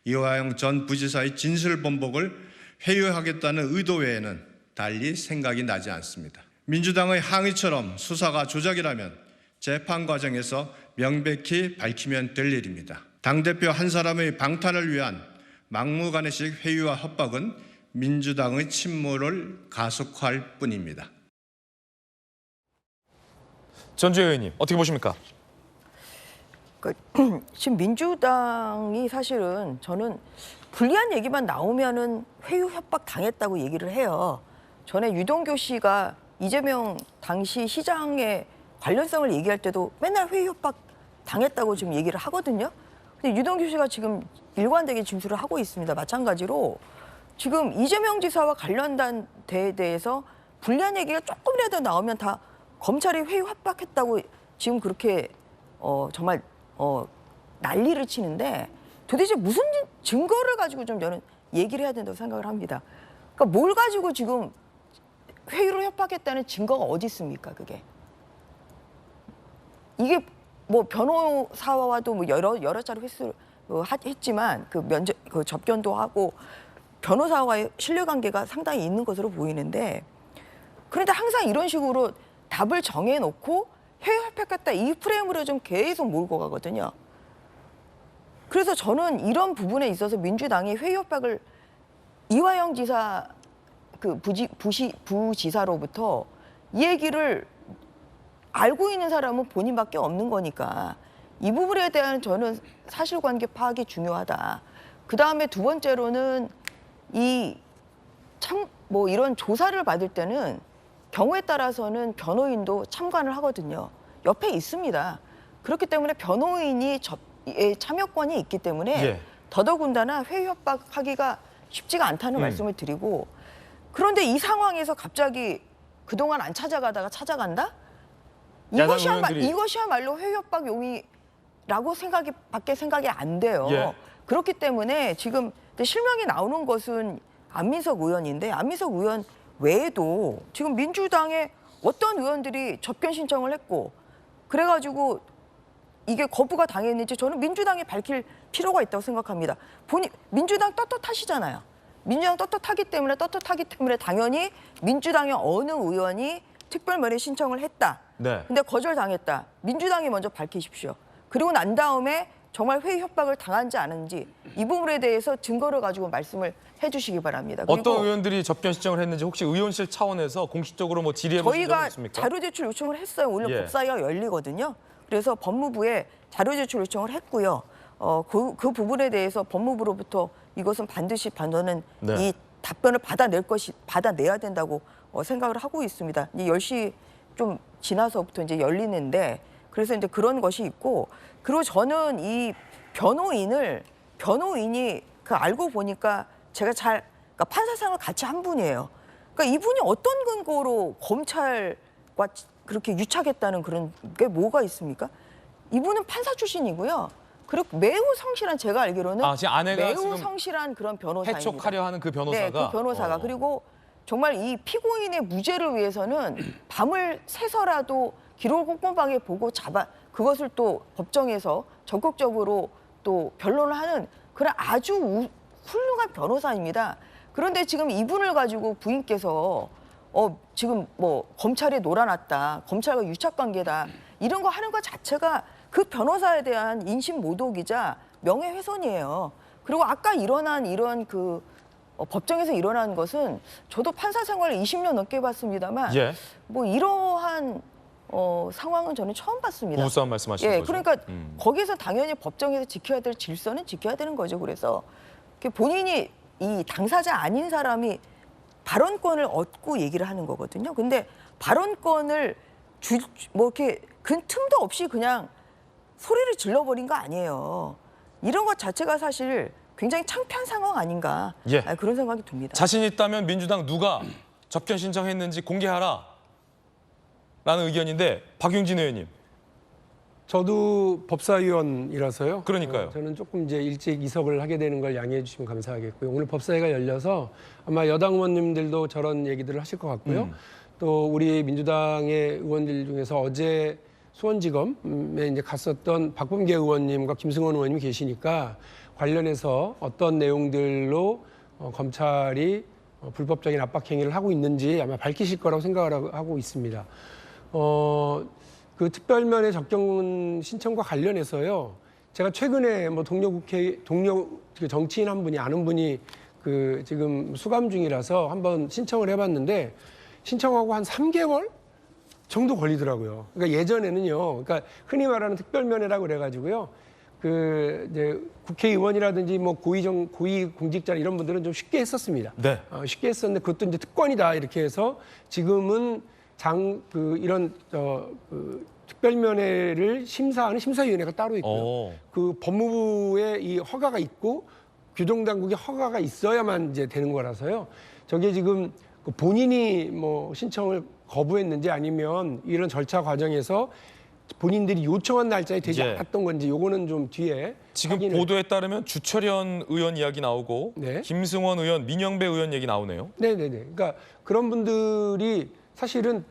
이화영 전 부지사의 진술 번복을 회유하겠다는 의도 외에는 달리 생각이 나지 않습니다. 민주당의 항의처럼 수사가 조작이라면 재판 과정에서 명백히 밝히면 될 일입니다. 당대표 한 사람의 방탄을 위한 막무가내식 회유와 협박은 민주당의 침몰을 가속화할 뿐입니다. 전주혜 의원님, 어떻게 보십니까? 지금 민주당이 사실은 저는 불리한 얘기만 나오면은 회유 협박 당했다고 얘기를 해요. 전에 유동규 씨가 이재명 당시 시장의 관련성을 얘기할 때도 맨날 회유 협박 당했다고 지금 얘기를 하거든요. 근데 유동규 씨가 지금 일관되게 진술을 하고 있습니다. 마찬가지로 지금 이재명 지사와 관련된 데에 대해서 불리한 얘기가 조금이라도 나오면 다 검찰이 회유 협박했다고 지금 그렇게 정말 난리를 치는데 도대체 무슨 증거를 가지고 좀 저는 얘기를 해야 된다고 생각을 합니다. 그러니까 뭘 가지고 지금 회유를 협박했다는 증거가 어디 있습니까? 그게 이게 뭐 변호사와도 뭐 여러 차례 했지만 그 접견도 하고 변호사와의 신뢰관계가 상당히 있는 것으로 보이는데 그런데 항상 이런 식으로 답을 정해놓고 회유 협박했다 이 프레임으로 좀 계속 몰고 가거든요. 그래서 저는 이런 부분에 있어서 민주당이 회유 협박을 이화영 지사 그 부지사로부터 이 얘기를 알고 있는 사람은 본인밖에 없는 거니까 이 부분에 대한 저는 사실관계 파악이 중요하다. 그 다음에 두 번째로는 이 뭐 이런 조사를 받을 때는 경우에 따라서는 변호인도 참관을 하거든요. 옆에 있습니다. 그렇기 때문에 변호인이 참여권이 있기 때문에 예. 더더군다나 회유 협박하기가 쉽지가 않다는 말씀을 드리고, 그런데 이 상황에서 갑자기 그동안 안 찾아가다가 찾아간다? 야당 의원들이- 이것이야말로 회유 협박 용의라고 밖에 생각이 안 돼요. 예. 그렇기 때문에 지금 실명이 나오는 것은 안민석 의원인데, 안민석 의원 외에도 지금 민주당의 어떤 의원들이 접견 신청을 했고, 그래가지고 이게 거부가 당했는지 저는 민주당이 밝힐 필요가 있다고 생각합니다. 민주당 떳떳하시잖아요. 민주당 떳떳하기 때문에 당연히 민주당의 어느 의원이 특별면회 신청을 했다. 네. 근데 거절당했다. 민주당이 먼저 밝히십시오. 그리고 난 다음에 정말 회의 협박을 당한지 않은지 이 부분에 대해서 증거를 가지고 말씀을 해주시기 바랍니다. 그리고 어떤 의원들이 접견 신청을 했는지 혹시 의원실 차원에서 공식적으로 뭐 질의해 보신 적이 저희가 있습니까? 자료 제출 요청을 했어요. 오늘 예. 법사위가 열리거든요. 그래서 법무부에 자료 제출 요청을 했고요. 그 부분에 대해서 법무부로부터 이것은 반드시 저는 네. 이 답변을 받아내야 된다고 생각을 하고 있습니다. 이제 10시 좀 지나서부터 이제 열리는데, 그래서 이제 그런 것이 있고, 그리고 저는 이 변호인이 알고 보니까 그러니까 판사상을 같이 한 분이에요. 그러니까 이분이 어떤 근거로 검찰과 그렇게 유착했다는 그런 게 뭐가 있습니까? 이분은 판사 출신이고요. 그리고 매우 성실한, 제가 알기로는 지금 아내가 매우 지금 성실한 그런 변호사입니다. 해촉하려 하는 그 변호사가. 네, 그 변호사가. 그리고 정말 이 피고인의 무죄를 위해서는 밤을 새서라도 기록을 꼼꼼하게 보고 그것을 또 법정에서 적극적으로 또 변론을 하는 그런 아주 훌륭한 변호사입니다. 그런데 지금 이분을 가지고 부인께서 지금 뭐 검찰에 놀아놨다, 검찰과 유착관계다, 이런 거 하는 것 자체가 그 변호사에 대한 인신 모독이자 명예훼손이에요. 그리고 아까 일어난 이런 법정에서 일어난 것은 저도 판사 생활을 20년 넘게 해봤습니다만 예. 뭐 이러한 상황은 저는 처음 봤습니다. 부부싸움 말씀하시는 거죠? 그러니까 거기서 당연히 법정에서 지켜야 될 질서는 지켜야 되는 거죠. 그래서 본인이 이 당사자 아닌 사람이 발언권을 얻고 얘기를 하는 거거든요. 근데 발언권을 이렇게 틈도 없이 그냥 소리를 질러버린 거 아니에요. 이런 것 자체가 사실 굉장히 창피한 상황 아닌가, 예. 그런 생각이 듭니다. 자신 있다면 민주당 누가 접견 신청했는지 공개하라 라는 의견인데, 박용진 의원님. 저도 법사위원이라서요. 그러니까요. 저는 조금 이제 일찍 이석을 하게 되는 걸 양해해 주시면 감사하겠고요. 오늘 법사위가 열려서 아마 여당 의원님들도 저런 얘기들을 하실 것 같고요. 또 우리 민주당의 의원들 중에서 어제 수원지검에 이제 갔었던 박범계 의원님과 김승원 의원님이 계시니까 관련해서 어떤 내용들로 검찰이 불법적인 압박 행위를 하고 있는지 아마 밝히실 거라고 생각을 하고 있습니다. 그 특별면회 접견 신청과 관련해서요. 제가 최근에 뭐 동료 정치인 한 분이 아는 분이 지금 수감 중이라서 한번 신청을 해봤는데 신청하고 한 3개월 정도 걸리더라고요. 그러니까 예전에는요. 그러니까 흔히 말하는 특별면회라고 그래가지고요. 이제 국회의원이라든지 뭐 고위 공직자 이런 분들은 좀 쉽게 했었습니다. 네. 쉽게 했었는데 그것도 이제 특권이다 이렇게 해서 지금은 이런 특별면회를 심사하는 심사위원회가 따로 있고요. 그 법무부에 이 허가가 있고 규정당국의 허가가 있어야만 이제 되는 거라서요. 저게 지금 본인이 뭐 신청을 거부했는지 아니면 이런 절차 과정에서 본인들이 요청한 날짜에 되지 예. 않았던 건지 요거는 좀 뒤에 지금 확인을- 보도에 따르면 주철현 의원 이야기 나오고 네. 김승원 의원, 민영배 의원 얘기 나오네요. 네네네. 그러니까 그런 분들이 사실은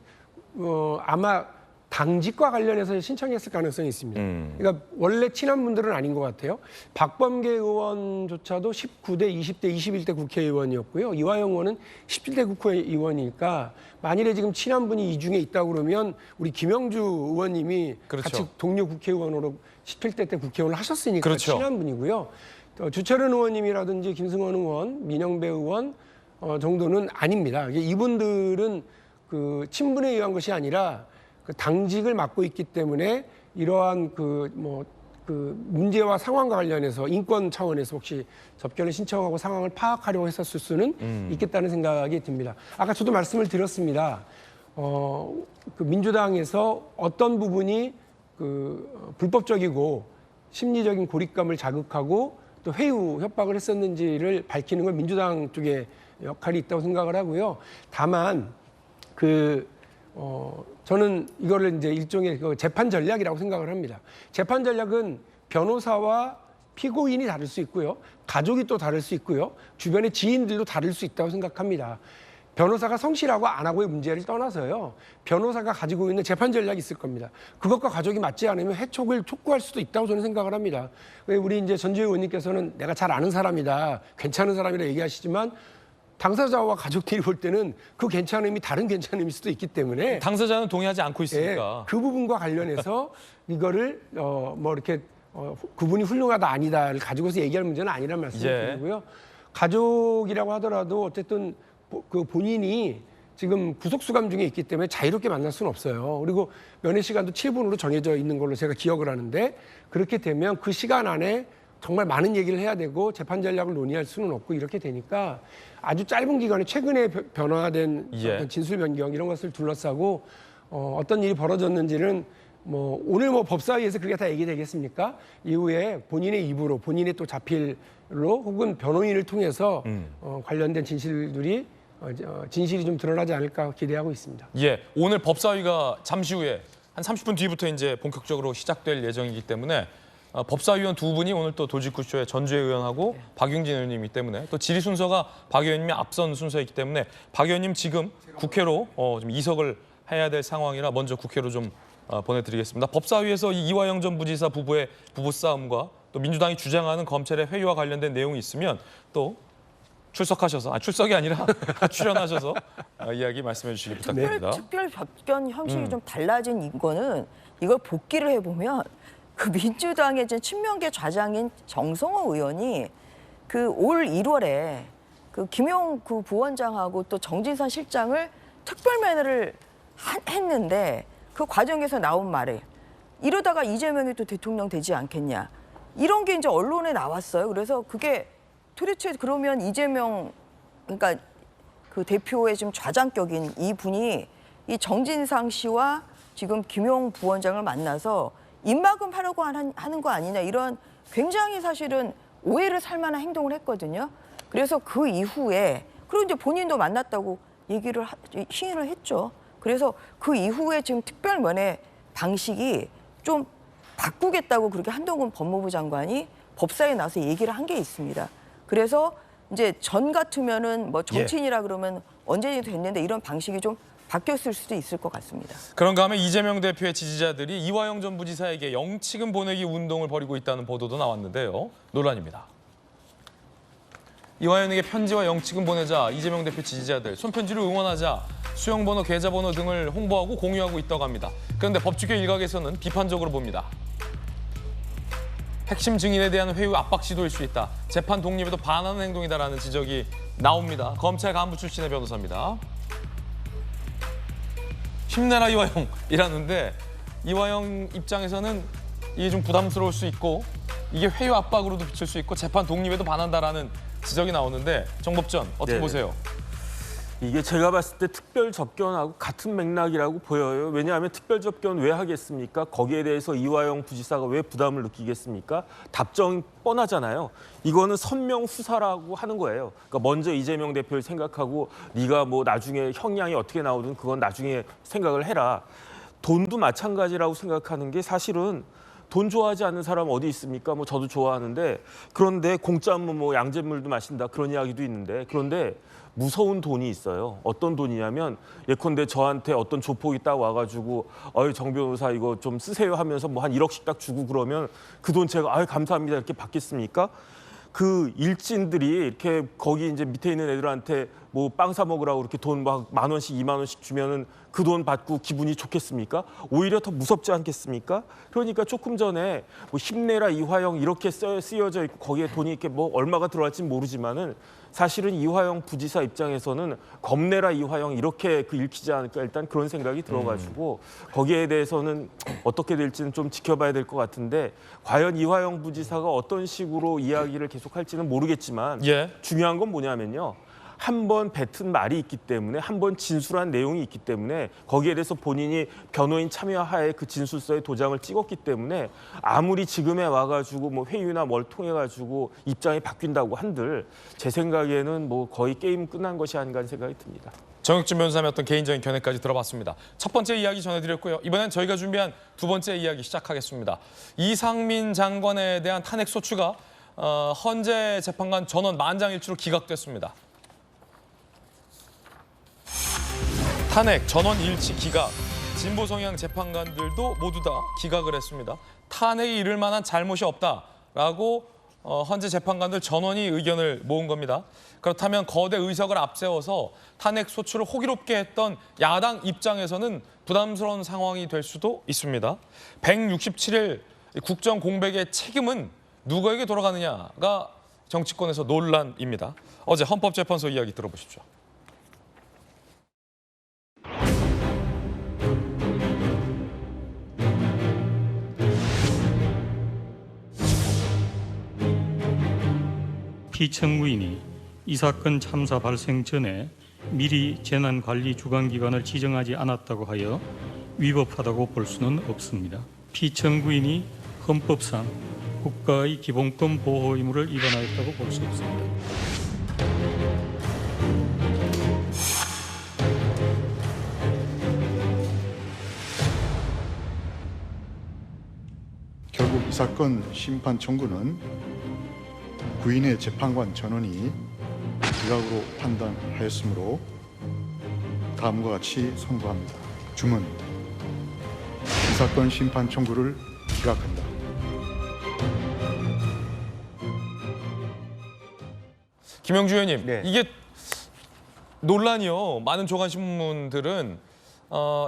아마 당직과 관련해서 신청했을 가능성이 있습니다. 그러니까 원래 친한 분들은 아닌 것 같아요. 박범계 의원조차도 19대, 20대, 21대 국회의원이었고요. 이화영 의원은 17대 국회의원이니까 만일에 지금 친한 분이 이 중에 있다고 그러면 우리 김영주 의원님이 그렇죠. 같이 동료 국회의원으로 17대 때 국회의원을 하셨으니까 그렇죠. 친한 분이고요. 주철현 의원님이라든지 김승원 의원, 민영배 의원 정도는 아닙니다. 이분들은 그 친분에 의한 것이 아니라 그 당직을 맡고 있기 때문에 이러한 그 문제와 상황과 관련해서 인권 차원에서 혹시 접견을 신청하고 상황을 파악하려고 했었을 수는 있겠다는 생각이 듭니다. 아까 저도 말씀을 드렸습니다. 그 민주당에서 어떤 부분이 그 불법적이고 심리적인 고립감을 자극하고 또 회유 협박을 했었는지를 밝히는 건 민주당 쪽에 역할이 있다고 생각을 하고요. 다만 저는 이거를 이제 일종의 그 재판 전략이라고 생각을 합니다. 재판 전략은 변호사와 피고인이 다를 수 있고요. 가족이 또 다를 수 있고요. 주변의 지인들도 다를 수 있다고 생각합니다. 변호사가 성실하고 안 하고의 문제를 떠나서요. 변호사가 가지고 있는 재판 전략이 있을 겁니다. 그것과 가족이 맞지 않으면 해촉을 촉구할 수도 있다고 저는 생각을 합니다. 우리 이제 전주혜 의원님께서는 내가 잘 아는 사람이다, 괜찮은 사람이라 얘기하시지만 당사자와 가족들이 볼 때는 그 괜찮음이 다른 괜찮음일 수도 있기 때문에 당사자는 동의하지 않고 있으니까. 그 부분과 관련해서 이거를 뭐 이렇게 그분이 훌륭하다 아니다를 가지고서 얘기할 문제는 아니란 말씀을 드리고요. 가족이라고 하더라도 어쨌든 그 본인이 지금 구속수감 중에 있기 때문에 자유롭게 만날 수는 없어요. 그리고 면회 시간도 7분으로 정해져 있는 걸로 제가 기억을 하는데 그렇게 되면 그 시간 안에 정말 많은 얘기를 해야 되고 재판 전략을 논의할 수는 없고 이렇게 되니까 아주 짧은 기간에 최근에 변화된 어떤 진술 변경 이런 것을 둘러싸고 어떤 일이 벌어졌는지는 뭐 오늘 뭐 법사위에서 그게 다 얘기되겠습니까? 이후에 본인의 입으로 본인의 또 자필로 혹은 변호인을 통해서 관련된 진실들이 진실이 좀 드러나지 않을까 기대하고 있습니다. 예, 오늘 법사위가 잠시 후에 한 30분 뒤부터 이제 본격적으로 시작될 예정이기 때문에 법사위원 두 분이 오늘 또 돌직구쇼에 전주혜 의원하고 박용진 의원님이기 때문에 또 질의 순서가 박 의원님이 앞선 순서이기 때문에 박 의원님 지금 국회로 좀 이석을 해야 될 상황이라 먼저 국회로 좀 보내드리겠습니다. 법사위에서 이화영 전 부지사 부부의 부부싸움과 또 민주당이 주장하는 검찰의 회유와 관련된 내용이 있으면 또 출석하셔서 출석이 아니라 출연하셔서 이야기 말씀해 주시기 부탁드립니다. 특별 접견 형식이 좀 달라진 이거는 이걸 복기를 해보면 그 민주당의 이제 친명계 좌장인 정성호 의원이 그 올 1월에 그 김용 그 부원장하고 또 정진상 실장을 특별 면회를 했는데 그 과정에서 나온 말에 이러다가 이재명이 또 대통령 되지 않겠냐 이런 게 이제 언론에 나왔어요. 그래서 그게 도대체 그러면 이재명 그러니까 그 대표의 지금 좌장격인 이 분이 이 정진상 씨와 지금 김용 부원장을 만나서 입막음 하려고 하는 거 아니냐 이런 굉장히 사실은 오해를 살 만한 행동을 했거든요. 그래서 그 이후에 그리고 이제 본인도 만났다고 얘기를 시인을 했죠. 그래서 그 이후에 지금 특별 면회 방식이 좀 바꾸겠다고 그렇게 한동훈 법무부 장관이 법사에 나와서 얘기를 한 게 있습니다. 그래서 이제 전 같으면은 뭐 정치인이라 그러면 언제든지 됐는데 이런 방식이 좀 바뀌었을 수도 있을 것 같습니다. 그런가 하면 이재명 대표의 지지자들이 이화영 전 부지사에게 영치금 보내기 운동을 벌이고 있다는 보도도 나왔는데요. 논란입니다. 이화영에게 편지와 영치금 보내자 이재명 대표 지지자들 손편지로 응원하자 수영번호, 계좌번호 등을 홍보하고 공유하고 있다고 합니다. 그런데 법조계 일각에서는 비판적으로 봅니다. 핵심 증인에 대한 회유 압박 시도일 수 있다. 재판 독립에도 반하는 행동이다라는 지적이 나옵니다. 검찰 간부 출신의 변호사입니다. 힘내라 이화영이라는데 이화영 입장에서는 이게 좀 부담스러울 수 있고 이게 회유 압박으로도 비칠 수 있고 재판 독립에도 반한다라는 지적이 나오는데 정법전 어떻게 보세요? 이게 제가 봤을 때 특별 접견하고 같은 맥락이라고 보여요. 왜냐하면 특별 접견 왜 하겠습니까? 거기에 대해서 이화영 부지사가 왜 부담을 느끼겠습니까? 답정이 뻔하잖아요. 이거는 선명 후사라고 하는 거예요. 그러니까 먼저 이재명 대표를 생각하고 네가 뭐 나중에 형량이 어떻게 나오든 그건 나중에 생각을 해라. 돈도 마찬가지라고 생각하는 게 사실은 돈 좋아하지 않는 사람 어디 있습니까? 뭐 저도 좋아하는데 그런데 공짜 뭐 양잿물도 마신다 그런 이야기도 있는데 그런데 무서운 돈이 있어요. 어떤 돈이냐면 예컨대 저한테 어떤 조폭이 딱 와가지고 정 변호사 이거 좀 쓰세요 하면서 뭐 한 1억씩 딱 주고 그러면 그 돈 제가 감사합니다 이렇게 받겠습니까? 그 일진들이 이렇게 거기 이제 밑에 있는 애들한테 뭐 빵 사 먹으라고 이렇게 돈 막 10,000원씩 20,000원씩 주면은 그 돈 받고 기분이 좋겠습니까? 오히려 더 무섭지 않겠습니까? 그러니까 조금 전에 뭐 힘내라 이화영 이렇게 쓰여져 있고 거기에 돈이 이렇게 뭐 얼마가 들어갈지는 모르지만은 사실은 이화영 부지사 입장에서는 겁내라 이화영 이렇게 읽히지 않을까 일단 그런 생각이 들어가지고 거기에 대해서는 어떻게 될지는 좀 지켜봐야 될 것 같은데 과연 이화영 부지사가 어떤 식으로 이야기를 계속할지는 모르겠지만 예. 중요한 건 뭐냐면요. 한 번 뱉은 말이 있기 때문에 한 번 진술한 내용이 있기 때문에 거기에 대해서 본인이 변호인 참여하에 그 진술서에 도장을 찍었기 때문에 아무리 지금에 와가지고 뭐 회유나 뭘 통해가지고 입장이 바뀐다고 한들 제 생각에는 뭐 거의 게임 끝난 것이 아닌가 하는 생각이 듭니다. 정혁진 변호사의 어떤 개인적인 견해까지 들어봤습니다. 첫 번째 이야기 전해드렸고요. 이번엔 저희가 준비한 두 번째 이야기 시작하겠습니다. 이상민 장관에 대한 탄핵 소추가 헌재 재판관 전원 만장일치로 기각됐습니다. 탄핵 전원 일치 기각. 진보 성향 재판관들도 모두 다 기각을 했습니다. 탄핵이 이를 만한 잘못이 없다라고 헌재 재판관들 전원이 의견을 모은 겁니다. 그렇다면 거대 의석을 앞세워서 탄핵 소추를 호기롭게 했던 야당 입장에서는 부담스러운 상황이 될 수도 있습니다. 167일 국정 공백의 책임은 누구에게 돌아가느냐가 정치권에서 논란입니다. 어제 헌법재판소 이야기 들어보십시오. 피청구인이 이 사건 참사 발생 전에 미리 재난관리주관기관을 지정하지 않았다고 하여 위법하다고 볼 수는 없습니다. 피청구인이 헌법상 국가의 기본권 보호 의무를 위반하였다고 볼 수 없습니다. 결국 이 사건 심판 청구는 구인의 재판관 전원이 기각으로 판단하였으므로 다음과 같이 선고합니다. 주문, 이 사건 심판 청구를 기각한다. 김영주 의원님, 네. 이게 논란이요. 많은 조간신문들은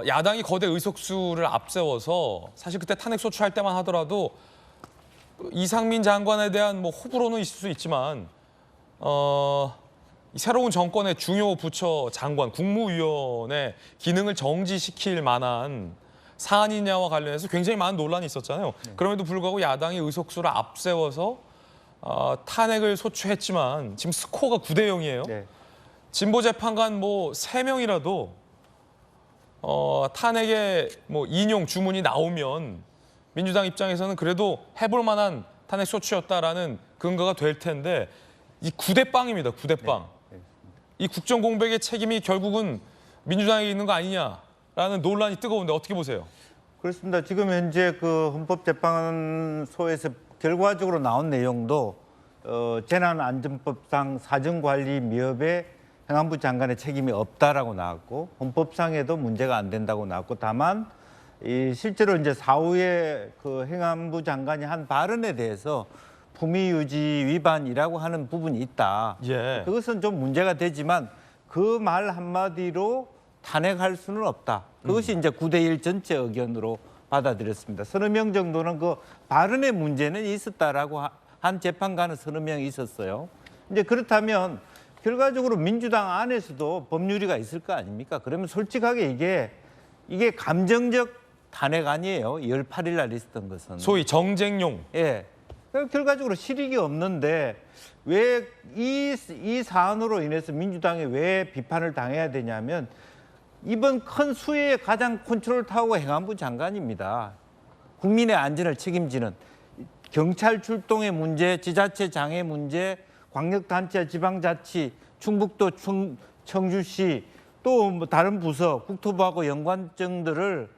야당이 거대 의석수를 앞세워서 사실 그때 탄핵 소추할 때만 하더라도 이상민 장관에 대한 뭐 호불호는 있을 수 있지만 새로운 정권의 중요 부처 장관, 국무위원의 기능을 정지시킬 만한 사안이냐와 관련해서 굉장히 많은 논란이 있었잖아요. 네. 그럼에도 불구하고 야당이 의석수를 앞세워서 탄핵을 소추했지만 지금 스코어가 9대 0이에요. 네. 진보 재판관 뭐 3명이라도 탄핵의 뭐 인용 주문이 나오면 민주당 입장에서는 그래도 해볼 만한 탄핵 소추였다라는 근거가 될 텐데 이 9대 0입니다. 9대 0. 네. 이 국정 공백의 책임이 결국은 민주당에 있는 거 아니냐라는 논란이 뜨거운데 어떻게 보세요? 그렇습니다. 지금 현재 그 헌법재판소에서 결과적으로 나온 내용도 재난안전법상 사정관리 미흡에 행안부 장관의 책임이 없다라고 나왔고 헌법상에도 문제가 안 된다고 나왔고 다만 실제로 이제 사후에 그 행안부 장관이 한 발언에 대해서 품위유지 위반이라고 하는 부분이 있다. 예. 그것은 좀 문제가 되지만 그 말 한마디로 탄핵할 수는 없다. 그것이 이제 9대 1 전체 의견으로 받아들였습니다. 서너 명 정도는 그 발언의 문제는 있었다라고 한 재판관은 서너 명 있었어요. 이제 그렇다면 결과적으로 민주당 안에서도 법률이가 있을 거 아닙니까? 그러면 솔직하게 이게 감정적 탄핵 아니에요. 18일 날 있었던 것은. 소위 정쟁용. 예. 결과적으로 실익이 없는데 왜 이 사안으로 인해서 민주당이 왜 비판을 당해야 되냐면 이번 큰 수해의 가장 컨트롤 타워가 행안부 장관입니다. 국민의 안전을 책임지는 경찰 출동의 문제, 지자체 장애 문제, 광역단체, 지방자치, 충북도 청주시 또 뭐 다른 부서, 국토부하고 연관청들을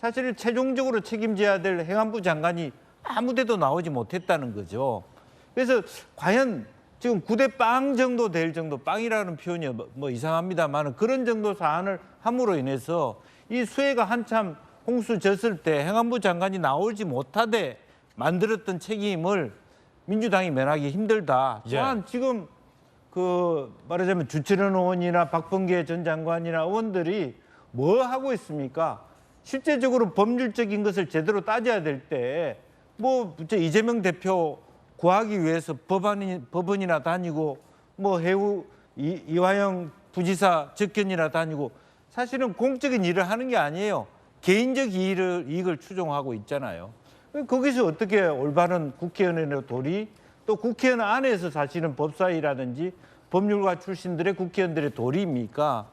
사실 최종적으로 책임져야 될 행안부 장관이 아무데도 나오지 못했다는 거죠. 그래서 과연 지금 9대 0 정도 될 정도, 빵이라는 표현이 뭐 이상합니다만 그런 정도 사안을 함으로 인해서 이 수해가 한참 홍수 졌을 때 행안부 장관이 나오지 못하게 만들었던 책임을 민주당이 면하기 힘들다. 또한 지금 말하자면 주철현 의원이나 박범계 전 장관이나 의원들이 뭐 하고 있습니까? 실제적으로 법률적인 것을 제대로 따져야 될 때 뭐 이재명 대표 구하기 위해서 법원이나 다니고 뭐 해우 이화영 부지사 접견이나 다니고 사실은 공적인 일을 하는 게 아니에요. 개인적 이익을 추종하고 있잖아요. 거기서 어떻게 올바른 국회의원의 도리 또 국회의원 안에서 사실은 법사위라든지 법률가 출신들의 국회의원들의 도리입니까?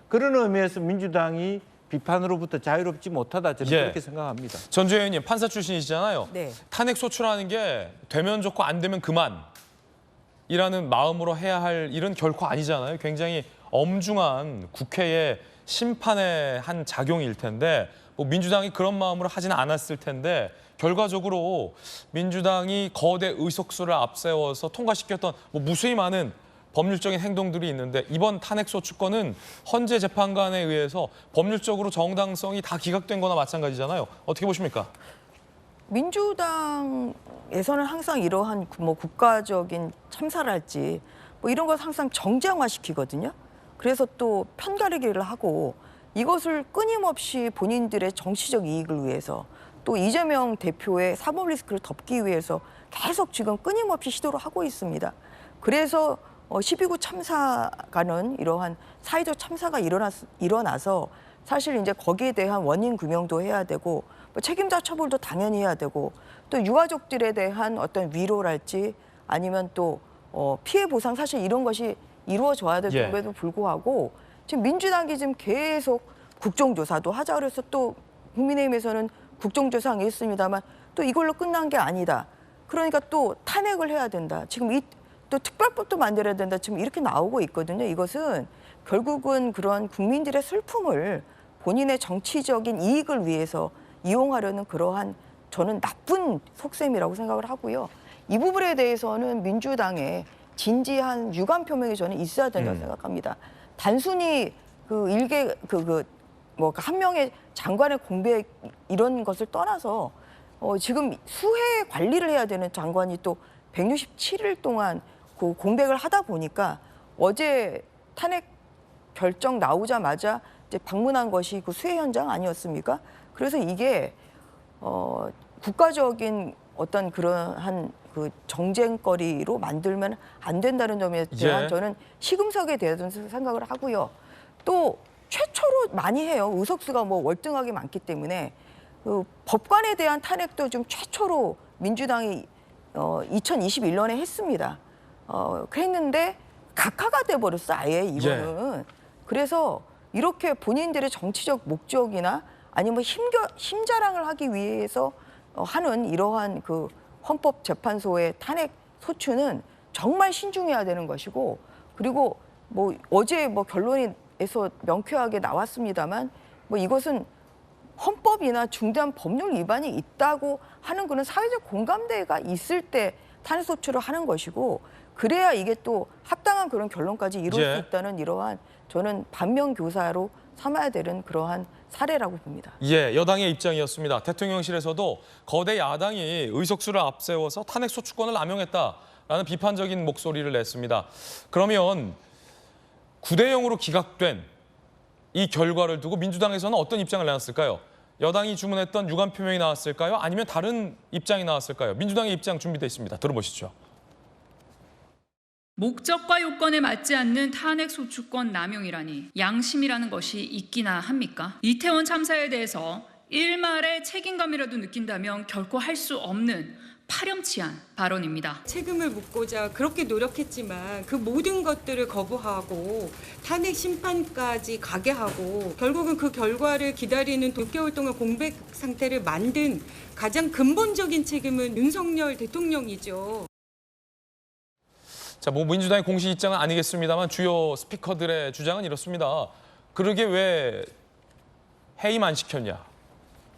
그런 의미에서 민주당이 비판으로부터 자유롭지 못하다 저는 그렇게 생각합니다. 전주혜 의원님 판사 출신이시잖아요. 네. 탄핵 소추라는 게 되면 좋고 안 되면 그만 이라는 마음으로 해야 할 일은 결코 아니잖아요. 굉장히 엄중한 국회의 심판의 한 작용일 텐데 뭐 민주당이 그런 마음으로 하지는 않았을 텐데 결과적으로 민주당이 거대 의석수를 앞세워서 통과시켰던 뭐 무수히 많은 법률적인 행동들이 있는데 이번 탄핵소추권은 헌재 재판관에 의해서 법률적으로 정당성이 다 기각된 거나 마찬가지잖아요. 어떻게 보십니까? 민주당에서는 항상 이러한 뭐 국가적인 참사랄지 뭐 이런 걸 항상 정쟁화시키거든요. 그래서 또 편가르기를 하고 이것을 끊임없이 본인들의 정치적 이익을 위해서 또 이재명 대표의 사법 리스크를 덮기 위해서 계속 지금 끊임없이 시도를 하고 있습니다. 그래서 12구 참사가는 이러한 사회적 참사가 일어나서 사실 이제 거기에 대한 원인 규명도 해야 되고 뭐 책임자 처벌도 당연히 해야 되고 또 유가족들에 대한 어떤 위로랄지 아니면 또 피해 보상 사실 이런 것이 이루어져야 될 점에도 불구하고 지금 민주당이 지금 계속 국정조사도 하자 그래서 또 국민의힘에서는 국정조사가 있습니다만 또 이걸로 끝난 게 아니다. 그러니까 또 탄핵을 해야 된다. 지금 또 특별법도 만들어야 된다. 지금 이렇게 나오고 있거든요. 이것은 결국은 그런 국민들의 슬픔을 본인의 정치적인 이익을 위해서 이용하려는 그러한 저는 나쁜 속셈이라고 생각을 하고요. 이 부분에 대해서는 민주당의 진지한 유감 표명이 저는 있어야 된다고 생각합니다. 단순히 그 일개 뭐 한 명의 장관의 공백 이런 것을 떠나서 지금 수해 관리를 해야 되는 장관이 또 167일 동안 그 공백을 하다 보니까 어제 탄핵 결정 나오자마자 이제 방문한 것이 그 수해 현장 아니었습니까? 그래서 이게 국가적인 어떤 그러한 그 정쟁거리로 만들면 안 된다는 점에 대한 저는 시금석에 대해서 생각을 하고요. 또 최초로 많이 해요. 의석수가 뭐 월등하게 많기 때문에 그 법관에 대한 탄핵도 좀 최초로 민주당이 2021년에 했습니다. 그랬는데 각하가 돼버렸어 아예 이거는. 그래서 이렇게 본인들의 정치적 목적이나 아니면 힘자랑을 하기 위해서 하는 이러한 그 헌법재판소의 탄핵 소추는 정말 신중해야 되는 것이고 그리고 뭐 어제 뭐 결론에서 명쾌하게 나왔습니다만 뭐 이것은 헌법이나 중대한 법률 위반이 있다고 하는 그런 사회적 공감대가 있을 때 탄핵 소추를 하는 것이고 그래야 이게 또 합당한 그런 결론까지 이룰 수 있다는 이러한 저는 반면교사로 삼아야 되는 그러한 사례라고 봅니다. 여당의 입장이었습니다. 대통령실에서도 거대 야당이 의석수를 앞세워서 탄핵 소추권을 남용했다라는 비판적인 목소리를 냈습니다. 그러면 9대0으로 기각된 이 결과를 두고 민주당에서는 어떤 입장을 내놨을까요? 여당이 주문했던 유감 표명이 나왔을까요? 아니면 다른 입장이 나왔을까요? 민주당의 입장 준비되어 있습니다. 들어보시죠. 목적과 요건에 맞지 않는 탄핵 소추권 남용이라니 양심이라는 것이 있기나 합니까? 이태원 참사에 대해서 일말의 책임감이라도 느낀다면 결코 할 수 없는 파렴치한 발언입니다. 책임을 묻고자 그렇게 노력했지만 그 모든 것들을 거부하고 탄핵 심판까지 가게 하고 결국은 그 결과를 기다리는 6개월 동안 공백 상태를 만든 가장 근본적인 책임은 윤석열 대통령이죠. 자, 뭐 민주당의 공식 입장은 아니겠습니다만 주요 스피커들의 주장은 이렇습니다. 그러게 왜 해임 안 시켰냐?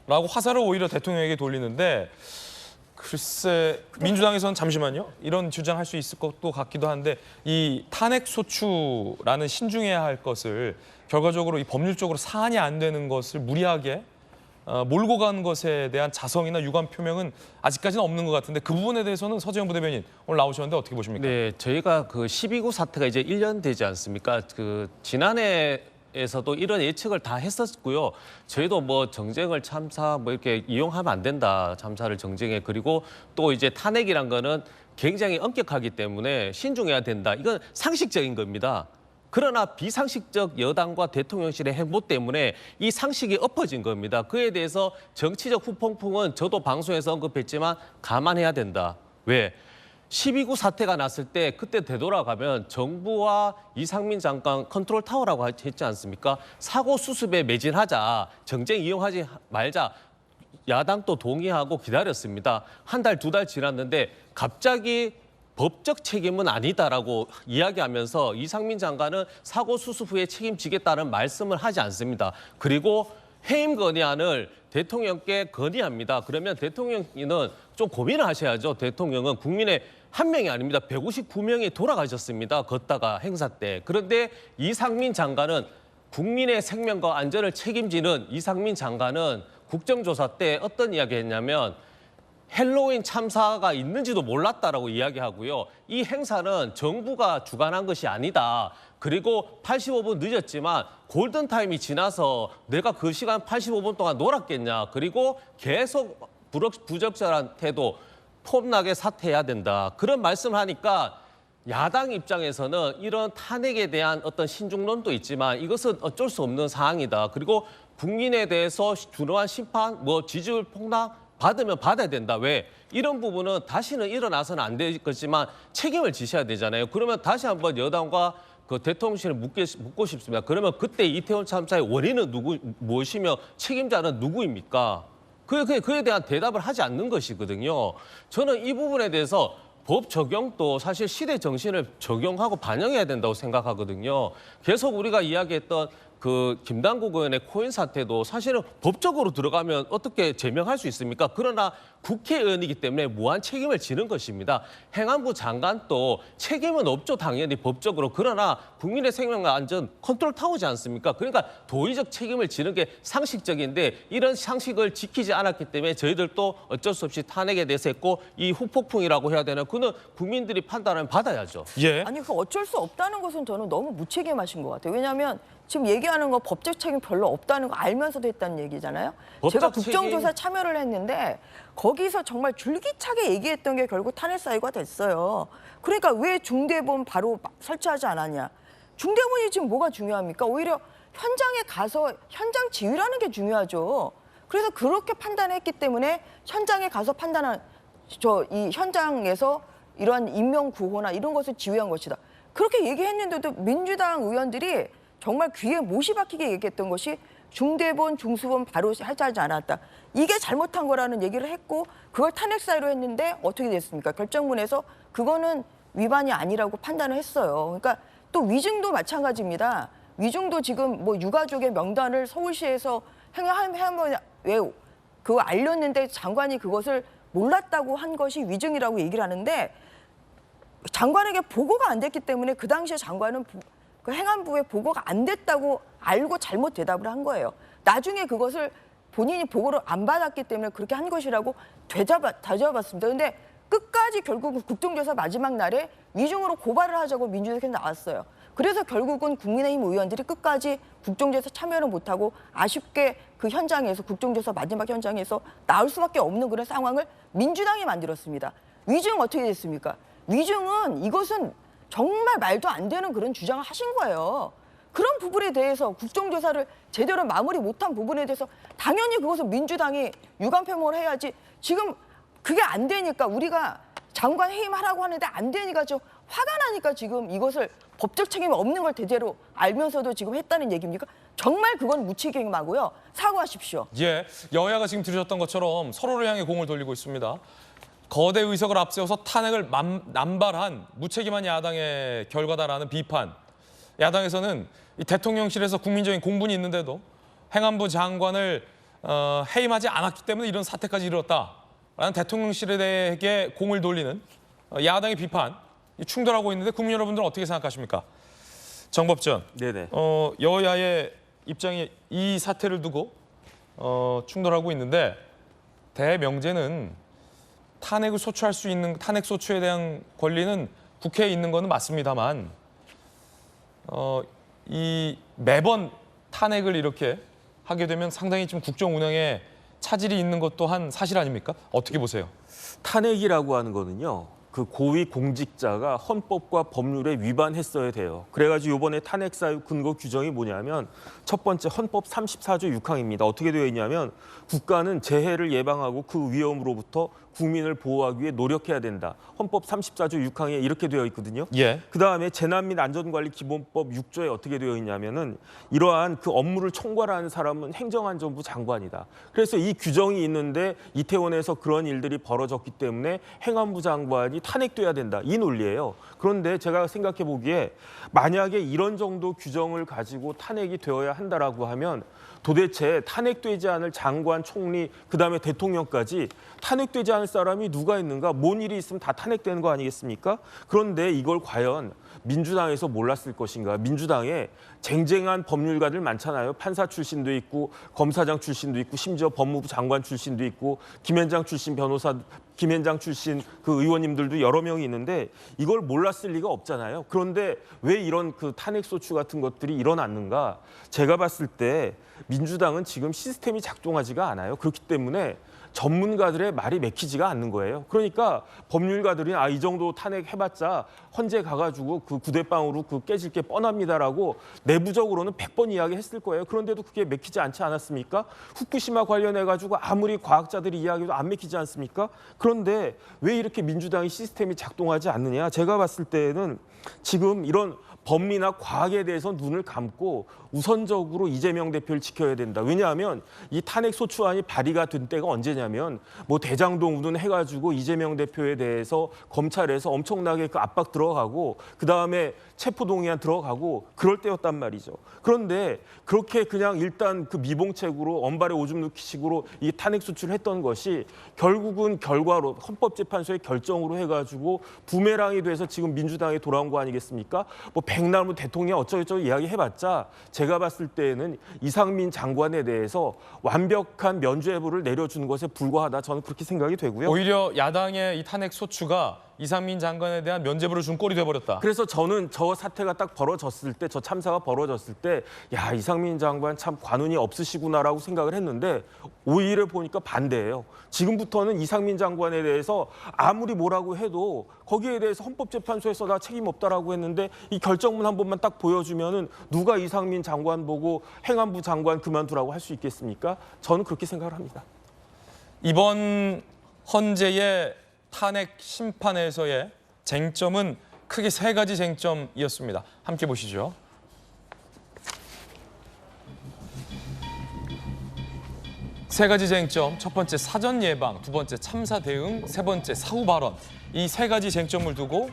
라고 화살을 오히려 대통령에게 돌리는데 글쎄 민주당에서는 잠시만요. 이런 주장할 수 있을 것도 같기도 한데 이 탄핵 소추라는 신중해야 할 것을 결과적으로 이 법률적으로 사안이 안 되는 것을 무리하게 몰고 간 것에 대한 자성이나 유감 표명은 아직까지는 없는 것 같은데 그 부분에 대해서는 서재영 부대변인 오늘 나오셨는데 어떻게 보십니까? 네, 저희가 그 12구 사태가 이제 1년 되지 않습니까? 그 지난해에서도 이런 예측을 다 했었고요. 저희도 뭐 정쟁을 참사 뭐 이렇게 이용하면 안 된다. 참사를 정쟁에. 그리고 또 이제 탄핵이란 거는 굉장히 엄격하기 때문에 신중해야 된다. 이건 상식적인 겁니다. 그러나 비상식적 여당과 대통령실의 행보 때문에 이 상식이 엎어진 겁니다. 그에 대해서 정치적 후폭풍은 저도 방송에서 언급했지만 감안해야 된다. 왜? 12구 사태가 났을 때 그때 되돌아가면 정부와 이상민 장관 컨트롤 타워라고 했지 않습니까? 사고 수습에 매진하자, 정쟁 이용하지 말자. 야당도 동의하고 기다렸습니다. 한 달, 두 달 지났는데 갑자기 법적 책임은 아니다라고 이야기하면서 이상민 장관은 사고 수습 후에 책임지겠다는 말씀을 하지 않습니다. 그리고 해임 건의안을 대통령께 건의합니다. 그러면 대통령은 좀 고민을 하셔야죠. 대통령은 국민의 한 명이 아닙니다. 159명이 돌아가셨습니다. 걷다가 행사 때. 그런데 이상민 장관은 국민의 생명과 안전을 책임지는 이상민 장관은 국정조사 때 어떤 이야기 했냐면 헬로윈 참사가 있는지도 몰랐다라고 이야기하고요. 이 행사는 정부가 주관한 것이 아니다. 그리고 85분 늦었지만 골든타임이 지나서 내가 그 시간 85분 동안 놀았겠냐. 그리고 계속 부적절한 태도, 폼나게 사퇴해야 된다. 그런 말씀을 하니까 야당 입장에서는 이런 탄핵에 대한 어떤 신중론도 있지만 이것은 어쩔 수 없는 사항이다. 그리고 국민에 대해서 준엄한 심판, 뭐 지지율 폭락 받으면 받아야 된다. 왜? 이런 부분은 다시는 일어나서는 안 될 거지만 책임을 지셔야 되잖아요. 그러면 다시 한번 여당과 그 대통령실을 묻고 싶습니다. 그러면 그때 이태원 참사의 원인은 무엇이며 책임자는 누구입니까? 그에 대한 대답을 하지 않는 것이거든요. 저는 이 부분에 대해서 법 적용도 사실 시대 정신을 적용하고 반영해야 된다고 생각하거든요. 계속 우리가 이야기했던 그 김남국 의원의 코인 사태도 사실은 법적으로 들어가면 어떻게 제명할 수 있습니까? 그러나 국회의원이기 때문에 무한 책임을 지는 것입니다. 행안부 장관도 책임은 없죠, 당연히 법적으로. 그러나 국민의 생명과 안전 컨트롤 타워지 않습니까? 그러니까 도의적 책임을 지는 게 상식적인데 이런 상식을 지키지 않았기 때문에 저희들도 어쩔 수 없이 탄핵에 대해서 했고 이 후폭풍이라고 해야 되나? 그는 국민들이 판단하면 받아야죠. 예. 아니 그 어쩔 수 없다는 것은 저는 너무 무책임하신 것 같아요. 왜냐하면 지금 얘기하는 거 법적 책임 별로 없다는 거 알면서도 했다는 얘기잖아요. 제가 국정조사 참여를 했는데 거기서 정말 줄기차게 얘기했던 게 결국 탄핵 사유가 됐어요. 그러니까 왜 중대본 바로 설치하지 않았냐. 중대본이 지금 뭐가 중요합니까? 오히려 현장에 가서 현장 지휘라는 게 중요하죠. 그래서 그렇게 판단했기 때문에 현장에 가서 판단한 이 현장에서 이러한 인명 구호나 이런 것을 지휘한 것이다. 그렇게 얘기했는데도 민주당 의원들이 정말 귀에 못이 박히게 얘기했던 것이 중대본, 중수본 바로 하지 않았다. 이게 잘못한 거라는 얘기를 했고 그걸 탄핵 사유로 했는데 어떻게 됐습니까? 결정문에서 그거는 위반이 아니라고 판단을 했어요. 그러니까 또 위증도 마찬가지입니다. 위증도 지금 뭐 유가족의 명단을 서울시에서 한번 왜 그거 알렸는데 장관이 그것을 몰랐다고 한 것이 위증이라고 얘기를 하는데 장관에게 보고가 안 됐기 때문에 그 당시에 장관은 그 행안부에 보고가 안 됐다고 알고 잘못 대답을 한 거예요. 나중에 그것을 본인이 보고를 안 받았기 때문에 그렇게 한 것이라고 되잡았습니다. 근데 끝까지 결국은 국정조사 마지막 날에 위증으로 고발을 하자고 민주당에서 나왔어요. 그래서 결국은 국민의힘 의원들이 끝까지 국정조사 참여를 못하고 아쉽게 그 현장에서 국정조사 마지막 현장에서 나올 수밖에 없는 그런 상황을 민주당이 만들었습니다. 위증 어떻게 됐습니까? 위증은 이것은 정말 말도 안 되는 그런 주장을 하신 거예요. 그런 부분에 대해서 국정조사를 제대로 마무리 못한 부분에 대해서 당연히 그것을 민주당이 유감 표명을 해야지. 지금 그게 안 되니까 우리가 장관 해임하라고 하는데 안 되니까 좀 화가 나니까 지금 이것을 법적 책임이 없는 걸 대대로 알면서도 지금 했다는 얘기입니까? 정말 그건 무책임하고요. 사과하십시오. 예, 여야가 지금 들으셨던 것처럼 서로를 향해 공을 돌리고 있습니다. 거대 의석을 앞세워서 탄핵을 남발한 무책임한 야당의 결과다라는 비판. 야당에서는 이 대통령실에서 국민적인 공분이 있는데도 행안부 장관을 해임하지 않았기 때문에 이런 사태까지 이르렀다라는 대통령실에게 공을 돌리는 야당의 비판 충돌하고 있는데 국민 여러분들은 어떻게 생각하십니까? 정법전. 네네. 여야의 입장이 이 사태를 두고 충돌하고 있는데 대명제는 탄핵을 소추할 수 있는 탄핵 소추에 대한 권리는 국회에 있는 거는 맞습니다만 이 매번 탄핵을 이렇게 하게 되면 상당히 좀 국정 운영에 차질이 있는 것 또한 사실 아닙니까? 어떻게 보세요? 탄핵이라고 하는 거는요. 그 고위 공직자가 헌법과 법률에 위반했어야 돼요. 그래가지고 이번에 탄핵 사유 근거 규정이 뭐냐면 첫 번째 헌법 34조 6항입니다. 어떻게 되어 있냐면 국가는 재해를 예방하고 그 위험으로부터 국민을 보호하기 위해 노력해야 된다. 헌법 34조 6항에 이렇게 되어 있거든요. 예. 그다음에 재난 및 안전관리 기본법 6조에 어떻게 되어 있냐면은 이러한 그 업무를 총괄하는 사람은 행정안전부 장관이다. 그래서 이 규정이 있는데 이태원에서 그런 일들이 벌어졌기 때문에 행안부 장관이 탄핵돼야 된다. 이 논리예요. 그런데 제가 생각해 보기에 만약에 이런 정도 규정을 가지고 탄핵이 되어야 한다라고 하면 도대체 탄핵되지 않을 장관, 총리, 그다음에 대통령까지 탄핵되지 않을 사람이 누가 있는가? 뭔 일이 있으면 다 탄핵되는 거 아니겠습니까? 그런데 이걸 과연 민주당에서 몰랐을 것인가? 민주당에 쟁쟁한 법률가들 많잖아요. 판사 출신도 있고 검사장 출신도 있고 심지어 법무부 장관 출신도 있고 김현장 출신 변호사, 김현장 출신 그 의원님들도 여러 명이 있는데 이걸 몰랐을 리가 없잖아요. 그런데 왜 이런 그 탄핵 소추 같은 것들이 일어났는가? 제가 봤을 때 민주당은 지금 시스템이 작동하지가 않아요. 그렇기 때문에 전문가들의 말이 맥히지가 않는 거예요. 그러니까 법률가들이 이 정도 탄핵해봤자 헌재 가가지고 그 구대방으로 그 깨질 게 뻔합니다라고 내부적으로는 100번 이야기했을 거예요. 그런데도 그게 맥히지 않지 않았습니까? 후쿠시마 관련해가지고 아무리 과학자들이 이야기해도 안 맥히지 않습니까? 그런데 왜 이렇게 민주당이 시스템이 작동하지 않느냐? 제가 봤을 때는 지금 이런 법리나 과학에 대해서 눈을 감고 우선적으로 이재명 대표를 지켜야 된다. 왜냐하면 이 탄핵 소추안이 발의가 된 때가 언제냐면 뭐 대장동 운운해가지고 이재명 대표에 대해서 검찰에서 엄청나게 그 압박 들어가고 그다음에 체포동의안 들어가고 그럴 때였단 말이죠. 그런데 그렇게 그냥 일단 그 미봉책으로 언발에 오줌 넣기식으로 이 탄핵 소추를 했던 것이 결국은 결과로 헌법재판소의 결정으로 해가지고 부메랑이 돼서 지금 민주당에 돌아온 거 아니겠습니까? 뭐 백나무 대통령 어쩌고저쩌고 이야기해봤자 제가 봤을 때에는 이상민 장관에 대해서 완벽한 면죄부를 내려준 것에 불과하다. 저는 그렇게 생각이 되고요. 오히려 야당의 이 탄핵 소추가 이상민 장관에 대한 면죄부를 준 꼴이 돼버렸다. 그래서 저는 저 사태가 딱 벌어졌을 때, 저 참사가 벌어졌을 때 야, 이상민 장관 참 관운이 없으시구나라고 생각을 했는데 오히려 보니까 반대예요. 지금부터는 이상민 장관에 대해서 아무리 뭐라고 해도 거기에 대해서 헌법재판소에서 나 책임 없다라고 했는데 이 결정문 한 번만 딱 보여주면은 누가 이상민 장관 보고 행안부 장관 그만두라고 할 수 있겠습니까? 저는 그렇게 생각을 합니다. 이번 헌재의 탄핵 심판에서의 쟁점은 크게 3가지 쟁점이었습니다. 함께 보시죠. 세 가지 쟁점, 첫 번째 사전 예방, 두 번째 참사 대응, 세 번째 사후 발언. 이 3가지 쟁점을 두고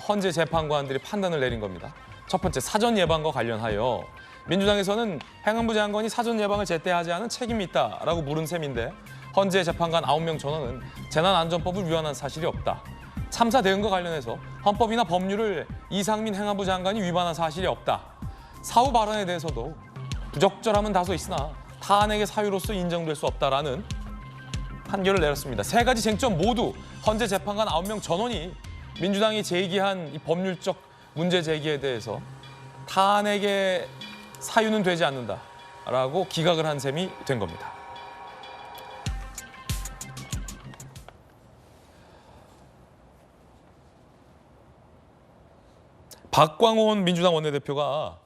헌재 재판관들이 판단을 내린 겁니다. 첫 번째 사전 예방과 관련하여 민주당에서는 행안부 장관이 사전 예방을 제때 하지 않은 책임이 있다라고 물은 셈인데 헌재 재판관 9명 전원은 재난안전법을 위반한 사실이 없다. 참사 대응과 관련해서 헌법이나 법률을 이상민 행안부 장관이 위반한 사실이 없다. 사후 발언에 대해서도 부적절함은 다소 있으나 탄핵의 사유로서 인정될 수 없다라는 판결을 내렸습니다. 3가지 쟁점 모두 헌재 재판관 9명 전원이 민주당이 제기한 이 법률적 문제 제기에 대해서 탄핵의 사유는 되지 않는다라고 기각을 한 셈이 된 겁니다. 박광온 민주당 원내대표가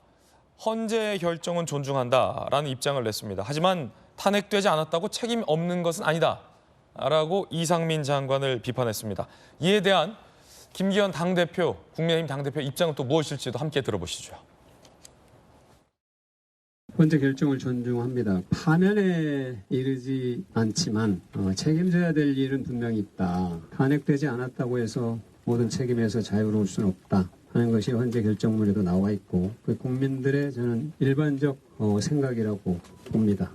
헌재의 결정은 존중한다라는 입장을 냈습니다. 하지만 탄핵되지 않았다고 책임 없는 것은 아니다라고 이상민 장관을 비판했습니다. 이에 대한 김기현 당대표, 국민의힘 당대표 입장은 또 무엇일지도 함께 들어보시죠. 헌재 결정을 존중합니다. 파면에 이르지 않지만 책임져야 될 일은 분명히 있다. 탄핵되지 않았다고 해서 모든 책임에서 자유로울 수는 없다 하는 것이 헌재 결정문에도 나와 있고 그 국민들의 저는 일반적 생각이라고 봅니다.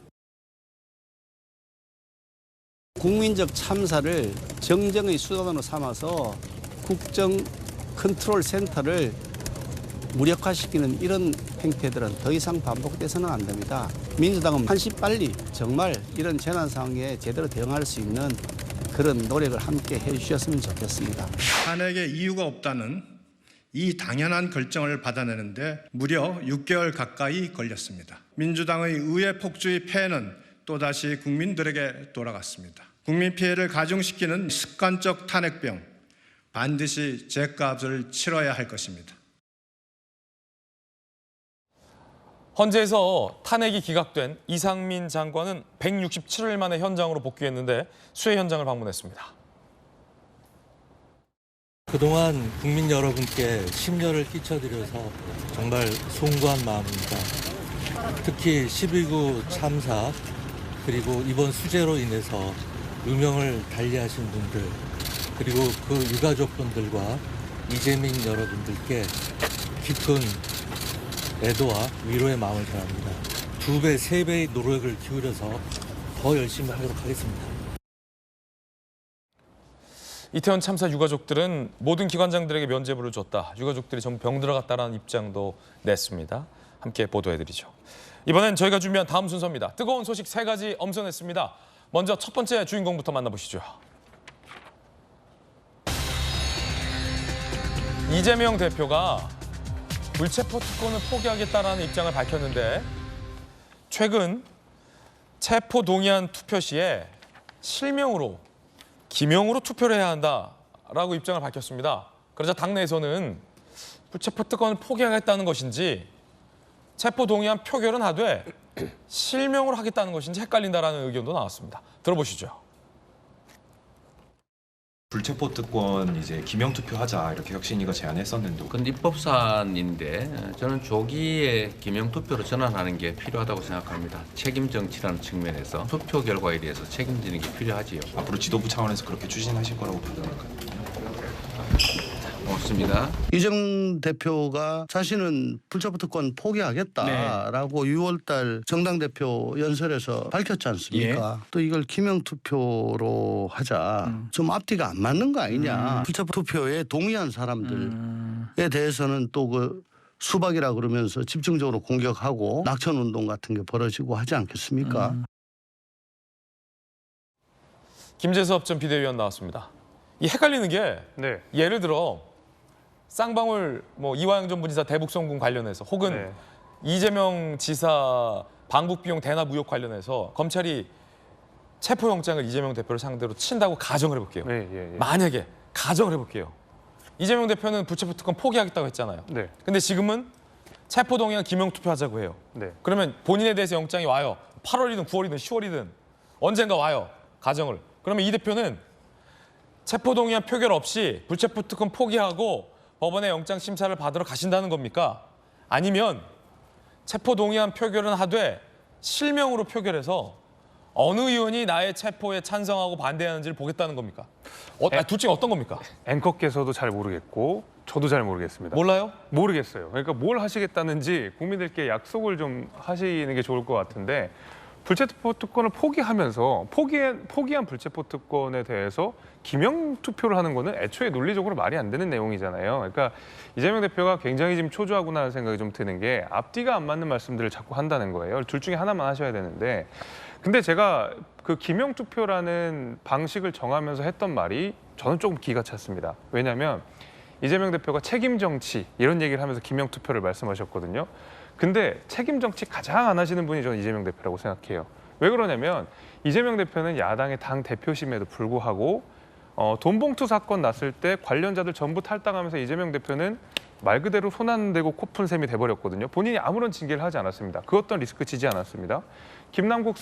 국민적 참사를 정정의 수단으로 삼아서 국정 컨트롤 센터를 무력화시키는 이런 행태들은 더 이상 반복돼서는 안 됩니다. 민주당은 한시빨리 정말 이런 재난 상황에 제대로 대응할 수 있는 그런 노력을 함께 해주셨으면 좋겠습니다. 탄핵의 이유가 없다는 이 당연한 결정을 받아내는데 무려 6개월 가까이 걸렸습니다. 민주당의 의회 폭주의 폐해는 또다시 국민들에게 돌아갔습니다. 국민 피해를 가중시키는 습관적 탄핵병, 반드시 죗값을 치러야 할 것입니다. 헌재에서 탄핵이 기각된 이상민 장관은 167일 만에 현장으로 복귀했는데 수해 현장을 방문했습니다. 그동안 국민 여러분께 심려를 끼쳐드려서 정말 송구한 마음입니다. 특히 12.9 참사 그리고 이번 수재로 인해서 유명을 달리하신 분들 그리고 그 유가족분들과 이재민 여러분들께 깊은 애도와 위로의 마음을 전합니다. 2배, 3배의 노력을 기울여서 더 열심히 하도록 하겠습니다. 이태원 참사 유가족들은 모든 기관장들에게 면죄부를 줬다. 유가족들이 전부 병 들어갔다라는 입장도 냈습니다. 함께 보도해드리죠. 이번엔 저희가 준비한 다음 순서입니다. 뜨거운 소식 3가지 엄선했습니다. 먼저 첫 번째 주인공부터 만나보시죠. 이재명 대표가 불체포 특권을 포기하겠다라는 입장을 밝혔는데 최근 체포 동의안 투표 시에 실명으로 기명으로 투표를 해야 한다라고 입장을 밝혔습니다. 그러자 당내에서는 불체포 특권을 포기하겠다는 것인지 체포 동의안 표결은 하되 실명으로 하겠다는 것인지 헷갈린다라는 의견도 나왔습니다. 들어보시죠. 불체포 특권 이제 기명 투표하자 이렇게 혁신위가 제안했었는데 그건 입법사안인데 저는 조기에 기명 투표로 전환하는 게 필요하다고 생각합니다. 책임 정치라는 측면에서 투표 결과에 대해서 책임지는 게 필요하지요. 앞으로 지도부 차원에서 그렇게 추진하실 거라고 판단할까요? 없습니다. 이재명 대표가 자신은 불체포 특권 포기하겠다라고 6월달 정당 대표 연설에서 밝혔지 않습니까? 또 이걸 기명 투표로 하자. 좀 앞뒤가 안 맞는 거 아니냐. 불체포 투표에 동의한 사람들에 대해서는 또 그 수박이라 그러면서 집중적으로 공격하고 낙천 운동 같은 게 벌어지고 하지 않겠습니까? 김재섭 전 비대위원 나왔습니다. 이 헷갈리는 게 예를 들어 쌍방울 이화영 전 부지사 대북송금 관련해서 혹은 이재명 지사 방북 비용 대납 의혹 관련해서 검찰이 체포영장을 이재명 대표를 상대로 친다고 가정을 해볼게요. 만약에 가정을 해볼게요. 이재명 대표는 불체포 특권 포기하겠다고 했잖아요. 근데 지금은 체포 동의안 기명 투표하자고 해요. 그러면 본인에 대해서 영장이 와요. 8월이든 9월이든 10월이든 언젠가 와요. 가정을. 그러면 이 대표는 체포 동의안 표결 없이 불체포 특권 포기하고 법원의 영장 심사를 받으러 가신다는 겁니까? 아니면 체포 동의안 표결은 하되 실명으로 표결해서 어느 의원이 나의 체포에 찬성하고 반대하는지를 보겠다는 겁니까? 둘 중에 어떤 겁니까? 앵커께서도 잘 모르겠고 저도 잘 모르겠습니다. 몰라요? 모르겠어요. 그러니까 뭘 하시겠다는지 국민들께 약속을 좀 하시는 게 좋을 것 같은데 불체포 특권을 포기하면서 포기한 불체포 특권에 대해서 기명 투표를 하는 거는 애초에 논리적으로 말이 안 되는 내용이잖아요. 그러니까 이재명 대표가 굉장히 지금 초조하구나 하는 생각이 좀 드는 게 앞뒤가 안 맞는 말씀들을 자꾸 한다는 거예요. 둘 중에 하나만 하셔야 되는데 근데 제가 그 기명 투표라는 방식을 정하면서 했던 말이 저는 조금 기가 찼습니다. 왜냐하면 이재명 대표가 책임 정치 이런 얘기를 하면서 기명 투표를 말씀하셨거든요. 근데 책임 정치 가장 안 하시는 분이 저는 이재명 대표라고 생각해요. 왜 그러냐면 이재명 대표는 야당의 당 대표심에도 불구하고 돈봉투 사건 났을 때 관련자들 전부 탈당하면서 이재명 대표는 말 그대로 손 안 대고 코 푼 셈이 돼버렸거든요. 본인이 아무런 징계를 하지 않았습니다. 그 어떤 리스크 지지 않았습니다. 김남국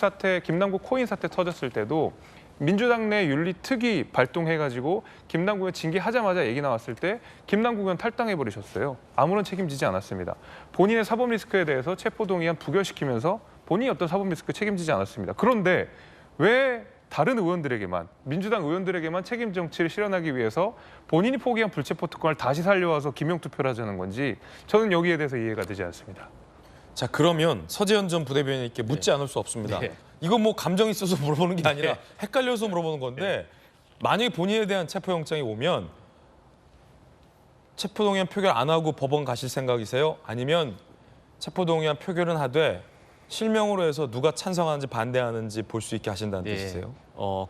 코인 사태 터졌을 때도 민주당 내 윤리특위 발동해가지고 김남국을 징계하자마자 얘기 나왔을 때 김남국 의원 탈당해버리셨어요. 아무런 책임지지 않았습니다. 본인의 사법 리스크에 대해서 체포동의안 부결시키면서 본인이 어떤 사법 리스크 책임지지 않았습니다. 그런데 왜 다른 의원들에게만, 민주당 의원들에게만 책임 정치를 실현하기 위해서 본인이 포기한 불체포 특권을 다시 살려와서 기명투표를 하자는 건지 저는 여기에 대해서 이해가 되지 않습니다. 자, 그러면 서재현 전 부대변인께 묻지 않을 수 없습니다. 이건 뭐 감정이 있어서 물어보는 게 아니라 헷갈려서 물어보는 건데 만약에 본인에 대한 체포영장이 오면 체포동의안 표결 안 하고 법원 가실 생각이세요? 아니면 체포동의안 표결은 하되 실명으로 해서 누가 찬성하는지 반대하는지 볼 수 있게 하신다는 뜻이세요?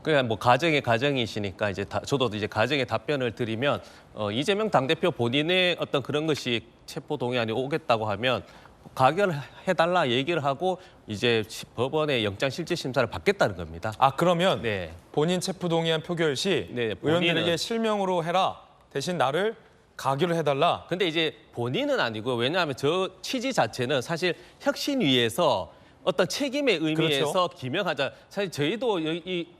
그냥 뭐 가정이시니까 이제 저도 이제 가정의 답변을 드리면 이재명 당대표 본인의 어떤 그런 것이 체포 동의안이 오겠다고 하면 가결해달라 얘기를 하고 이제 법원의 영장실질심사를 받겠다는 겁니다. 아 그러면 네. 본인 체포 동의안 표결 시 의원들에게 실명으로 해라 대신 나를 가결을 해달라. 근데 이제 본인은 아니고 왜냐하면 저 취지 자체는 사실 혁신위에서 어떤 책임의 의미에서 그렇죠. 기명하자. 사실 저희도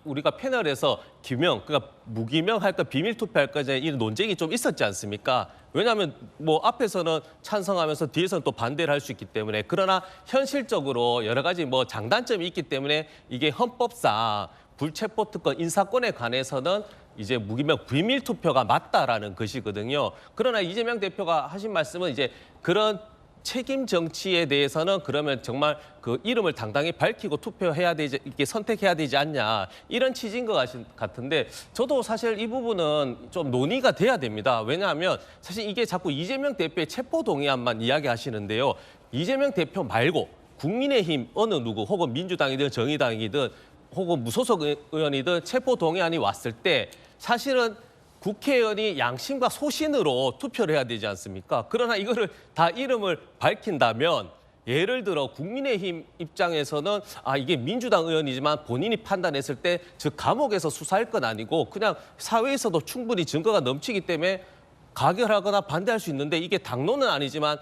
우리가 패널에서 기명, 그러니까 무기명할까 비밀 투표할까 이 논쟁이 좀 있었지 않습니까? 왜냐하면 뭐 앞에서는 찬성하면서 뒤에서는 또 반대를 할 수 있기 때문에 그러나 현실적으로 여러 가지 뭐 장단점이 있기 때문에 이게 헌법상 불체포특권 인사권에 관해서는 이제 무기명 비밀 투표가 맞다라는 것이거든요. 그러나 이재명 대표가 하신 말씀은 이제 그런 책임 정치에 대해서는 그러면 정말 그 이름을 당당히 밝히고 투표해야 되지, 이렇게 선택해야 되지 않냐 이런 취지인 것 같은데 저도 사실 이 부분은 좀 논의가 돼야 됩니다. 왜냐하면 사실 이게 자꾸 이재명 대표의 체포 동의안만 이야기하시는데요. 이재명 대표 말고 국민의힘 어느 누구 혹은 민주당이든 정의당이든 혹은 무소속 의원이든 체포 동의안이 왔을 때 사실은 국회의원이 양심과 소신으로 투표를 해야 되지 않습니까? 그러나 이거를 다 이름을 밝힌다면 예를 들어 국민의힘 입장에서는 이게 민주당 의원이지만 본인이 판단했을 때 즉 감옥에서 수사할 건 아니고 그냥 사회에서도 충분히 증거가 넘치기 때문에 가결하거나 반대할 수 있는데 이게 당론은 아니지만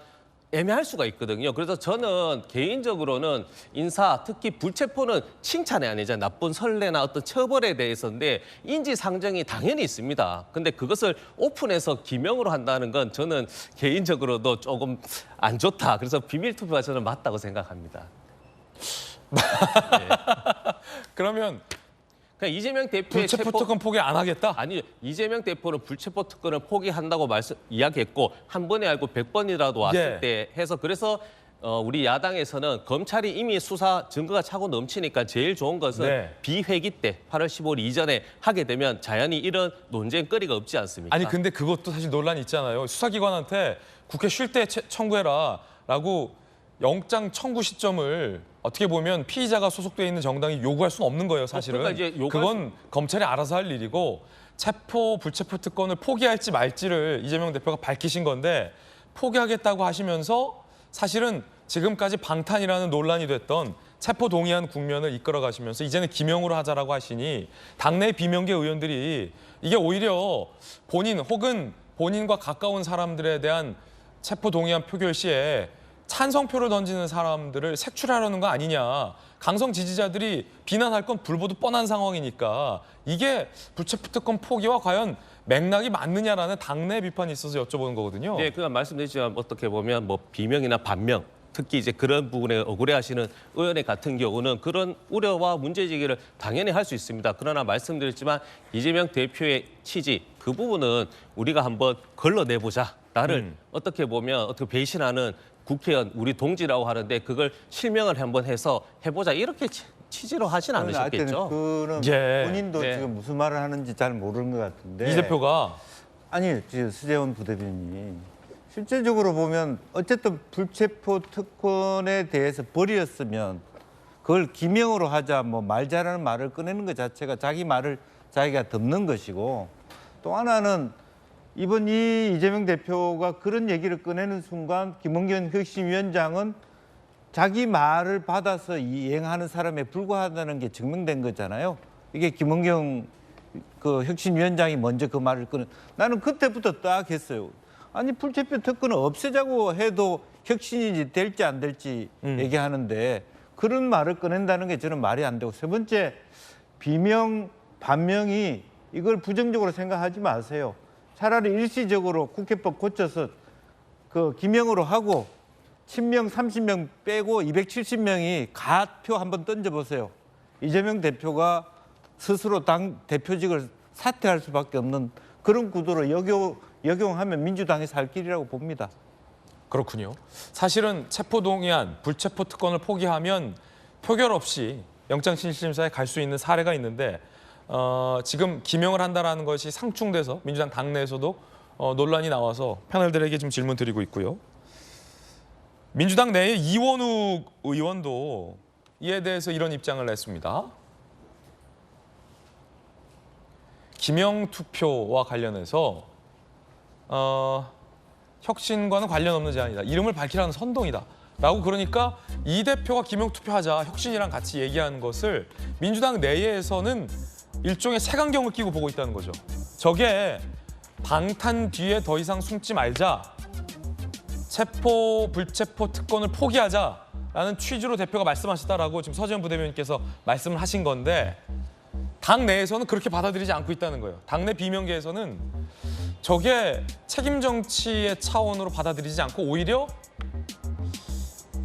애매할 수가 있거든요. 그래서 저는 개인적으로는 인사, 특히 불체포는 칭찬이 아니잖아요. 나쁜 선례나 어떤 처벌에 대해서인데 인지상정이 당연히 있습니다. 근데 그것을 오픈해서 기명으로 한다는 건 저는 개인적으로도 조금 안 좋다. 그래서 비밀투표가 저는 맞다고 생각합니다. 그러면 이재명 대표의 불체포 특권 포기 안 하겠다? 아니, 이재명 대표는 불체포 특권을 포기한다고 이야기했고 한 번에 알고 100번이라도 왔을 때 해서 그래서 우리 야당에서는 검찰이 이미 수사 증거가 차고 넘치니까 제일 좋은 것은 비회기 때 8월 15일 이전에 하게 되면 자연히 이런 논쟁거리가 없지 않습니까? 아니 근데 그것도 사실 논란이 있잖아요. 수사기관한테 국회 쉴 때 청구해라라고 영장 청구 시점을 어떻게 보면 피의자가 소속돼 있는 정당이 요구할 수는 없는 거예요, 사실은. 그러니까 그건 검찰이 알아서 할 일이고 체포, 불체포 특권을 포기할지 말지를 이재명 대표가 밝히신 건데 포기하겠다고 하시면서 사실은 지금까지 방탄이라는 논란이 됐던 체포 동의안 국면을 이끌어 가시면서 이제는 기명으로 하자라고 하시니 당내 비명계 의원들이 이게 오히려 본인 혹은 본인과 가까운 사람들에 대한 체포 동의안 표결 시에 찬성표를 던지는 사람들을 색출하려는 거 아니냐. 강성 지지자들이 비난할 건 불보듯 뻔한 상황이니까 이게 불체포 특권 포기와 과연 맥락이 맞느냐라는 당내 비판이 있어서 여쭤보는 거거든요. 네, 그냥 말씀드렸지만 어떻게 보면 뭐 비명이나 반명, 특히 이제 그런 부분에 억울해하시는 의원의 같은 경우는 그런 우려와 문제제기를 당연히 할 수 있습니다. 그러나 말씀드렸지만 이재명 대표의 취지 그 부분은 우리가 한번 걸러내보자. 나를 어떻게 보면 어떻게 배신하는 국회의원 우리 동지라고 하는데 그걸 실명을 한번 해서 해보자 이렇게 취지로 하진 않으셨겠죠? 그는 본인도 지금 무슨 말을 하는지 잘 모르는 것 같은데 이 대표가 아니 수재원 부대변인이 실제적으로 보면 어쨌든 불체포 특권에 대해서 벌이었으면 그걸 기명으로 하자 뭐 말 잘하는 말을 꺼내는 것 자체가 자기 말을 자기가 덮는 것이고 또 하나는 이번 이재명 대표가 그런 얘기를 꺼내는 순간 김원경 혁신위원장은 자기 말을 받아서 이행하는 사람에 불과하다는 게 증명된 거잖아요. 이게 김원경 그 혁신위원장이 먼저 그 말을 나는 그때부터 딱 했어요. 아니 불체포 특권을 없애자고 해도 혁신이 될지 안 될지 얘기하는데 그런 말을 꺼낸다는 게 저는 말이 안 되고 세 번째 비명, 반명이 이걸 부정적으로 생각하지 마세요. 차라리 일시적으로 국회법 고쳐서 그 기명으로 하고 친명 30명 빼고 270명이 가표 한번 던져보세요. 이재명 대표가 스스로 당 대표직을 사퇴할 수밖에 없는 그런 구도로 역용하면 민주당이 살 길이라고 봅니다. 그렇군요. 사실은 체포동의안, 불체포 특권을 포기하면 표결 없이 영장실질심사에 갈 수 있는 사례가 있는데 지금 기명을 한다라는 것이 상충돼서 민주당 당내에서도 논란이 나와서 패널들에게 지금 질문 드리고 있고요. 민주당 내의 이원우 의원도 이에 대해서 이런 입장을 냈습니다. 기명 투표와 관련해서 혁신과는 관련 없는 제안이다. 이름을 밝히라는 선동이다. 라고 그러니까 이 대표가 기명 투표하자 혁신이랑 같이 얘기하는 것을 민주당 내에서는 일종의 색안경을 끼고 보고 있다는 거죠. 저게 방탄 뒤에 더 이상 숨지 말자. 체포, 불체포 특권을 포기하자라는 취지로 대표가 말씀하셨다라고 지금 서지현 부대변인께서 말씀을 하신 건데 당 내에서는 그렇게 받아들이지 않고 있다는 거예요. 당내 비명계에서는 저게 책임 정치의 차원으로 받아들이지 않고 오히려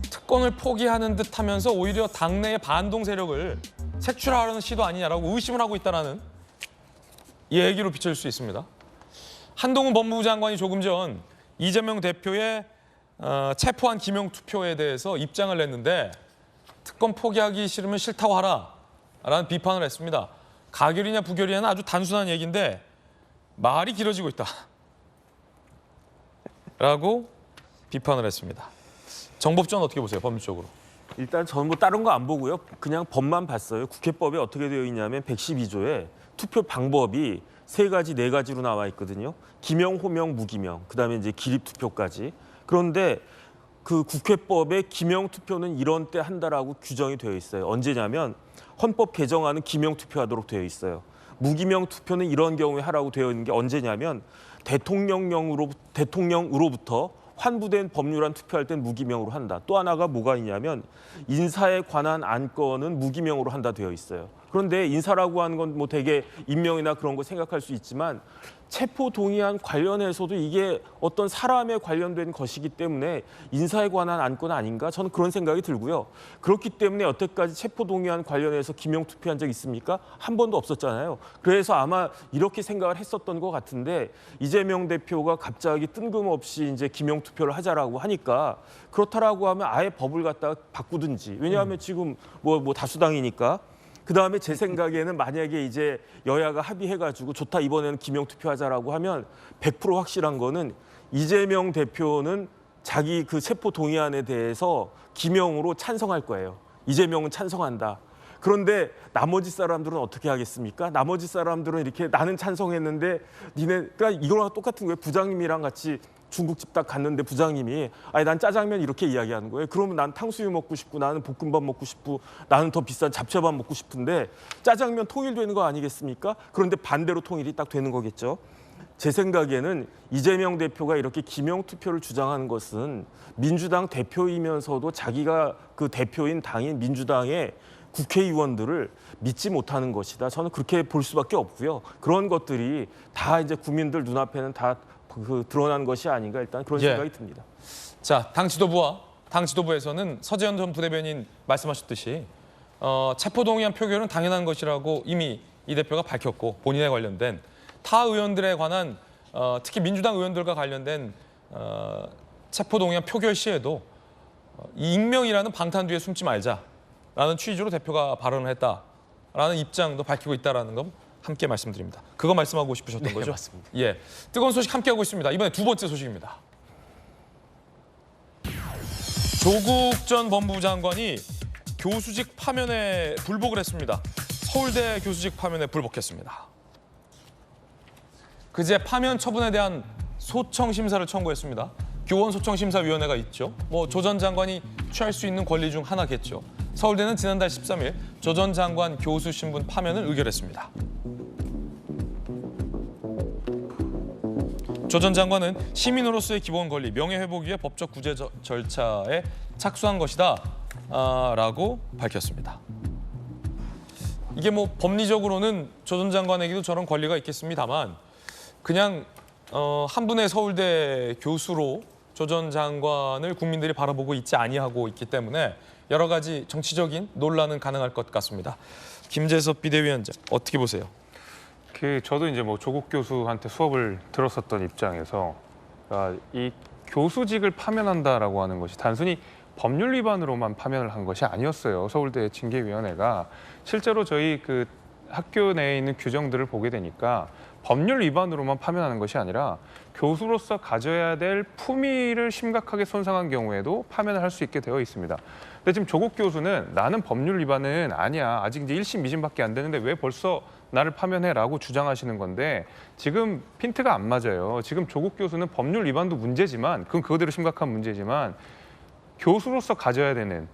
특권을 포기하는 듯 하면서 오히려 당내의 반동 세력을 색출하려는 시도 아니냐라고 의심을 하고 있다는 얘기로 비춰질 수 있습니다. 한동훈 법무부 장관이 조금 전 이재명 대표의 체포한 기명 투표에 대해서 입장을 냈는데 특권 포기하기 싫으면 싫다고 하라라는 비판을 했습니다. 가결이냐 부결이냐는 아주 단순한 얘기인데 말이 길어지고 있다 라고 비판을 했습니다. 정법전 어떻게 보세요? 법률적으로. 일단 저는 뭐 다른 거 안 보고요. 그냥 법만 봤어요. 국회법에 어떻게 되어 있냐면 112조에 투표 방법이 세 가지, 네 가지로 나와 있거든요. 기명, 호명, 무기명, 그다음에 이제 기립 투표까지. 그런데 그 국회법에 기명 투표는 이런 때 한다라고 규정이 되어 있어요. 언제냐면 헌법 개정안은 기명 투표하도록 되어 있어요. 무기명 투표는 이런 경우에 하라고 되어 있는 게 언제냐면 대통령으로부터 환부된 법률안 투표할 땐 무기명으로 한다. 또 하나가 뭐가 있냐면 인사에 관한 안건은 무기명으로 한다 되어 있어요. 그런데 인사라고 하는 건 뭐 되게 임명이나 그런 거 생각할 수 있지만 체포 동의안 관련해서도 이게 어떤 사람에 관련된 것이기 때문에 인사에 관한 안건 아닌가? 저는 그런 생각이 들고요. 그렇기 때문에 여태까지 체포 동의안 관련해서 기명 투표한 적 있습니까? 한 번도 없었잖아요. 그래서 아마 이렇게 생각을 했었던 것 같은데 이재명 대표가 갑자기 뜬금없이 이제 기명 투표를 하자라고 하니까 그렇다라고 하면 아예 법을 갖다가 바꾸든지. 왜냐하면 지금 뭐 다수당이니까. 그다음에 제 생각에는 만약에 이제 여야가 합의해가지고 좋다 이번에는 기명 투표하자라고 하면 100% 확실한 거는 이재명 대표는 자기 그 체포 동의안에 대해서 기명으로 찬성할 거예요. 이재명은 찬성한다. 그런데 나머지 사람들은 어떻게 하겠습니까? 나머지 사람들은 이렇게 나는 찬성했는데 니네 그러니까 이거랑 똑같은 거예요. 부장님이랑 같이 중국집 딱 갔는데 부장님이 아니 난 짜장면 이렇게 이야기하는 거예요. 그러면 난 탕수육 먹고 싶고 나는 볶음밥 먹고 싶고 나는 더 비싼 잡채밥 먹고 싶은데 짜장면 통일되는 거 아니겠습니까? 그런데 반대로 통일이 딱 되는 거겠죠. 제 생각에는 이재명 대표가 이렇게 기명 투표를 주장하는 것은 민주당 대표이면서도 자기가 그 대표인 당인 민주당의 국회의원들을 믿지 못하는 것이다. 저는 그렇게 볼 수밖에 없고요. 그런 것들이 다 이제 국민들 눈앞에는 다 드러난 것이 아닌가 일단 그런 생각이 듭니다. 자, 당 지도부에서는 서지현 전 부대변인 말씀하셨듯이 체포 동의안 표결은 당연한 것이라고 이미 이 대표가 밝혔고 본인에 관련된 타 의원들에 관한 특히 민주당 의원들과 관련된 체포 동의안 표결 시에도 익명이라는 방탄 뒤에 숨지 말자라는 취지로 대표가 발언을 했다라는 입장도 밝히고 있다라는 건 함께 말씀드립니다. 그거 말씀하고 싶으셨던 거죠? 맞습니다. 예, 뜨거운 소식 함께하고 있습니다. 이번에 두 번째 소식입니다. 조국 전 법무부 장관이 교수직 파면에 불복을 했습니다. 서울대 교수직 파면에 불복했습니다. 그제 파면 처분에 대한 소청 심사를 청구했습니다. 교원 소청 심사위원회가 있죠. 뭐 조 전 장관이 취할 수 있는 권리 중 하나겠죠. 서울대는 지난달 13일 조 전 장관 교수 신분 파면을 의결했습니다. 조 전 장관은 시민으로서의 기본 권리, 명예회복 위해 법적 구제 절차에 착수한 것이다 라고 밝혔습니다. 이게 뭐 법리적으로는 조 전 장관에게도 저런 권리가 있겠습니다만 그냥 한 분의 서울대 교수로 조 전 장관을 국민들이 바라보고 있지 아니하고 있기 때문에 여러 가지 정치적인 논란은 가능할 것 같습니다. 김재섭 비대위원장 어떻게 보세요? 저도 이제 뭐 조국 교수한테 수업을 들었었던 입장에서 이 교수직을 파면한다라고 하는 것이 단순히 법률 위반으로만 파면을 한 것이 아니었어요. 서울대 징계위원회가 실제로 저희 그 학교 내에 있는 규정들을 보게 되니까 법률 위반으로만 파면하는 것이 아니라 교수로서 가져야 될 품위를 심각하게 손상한 경우에도 파면을 할 수 있게 되어 있습니다. 근데 지금 조국 교수는 나는 법률 위반은 아니야. 아직 이제 1심, 2심밖에 안 되는데 왜 벌써 나를 파면해라고 주장하시는 건데 지금 핀트가 안 맞아요. 지금 조국 교수는 법률 위반도 문제지만 그건 그거대로 심각한 문제지만 교수로서 가져야 되는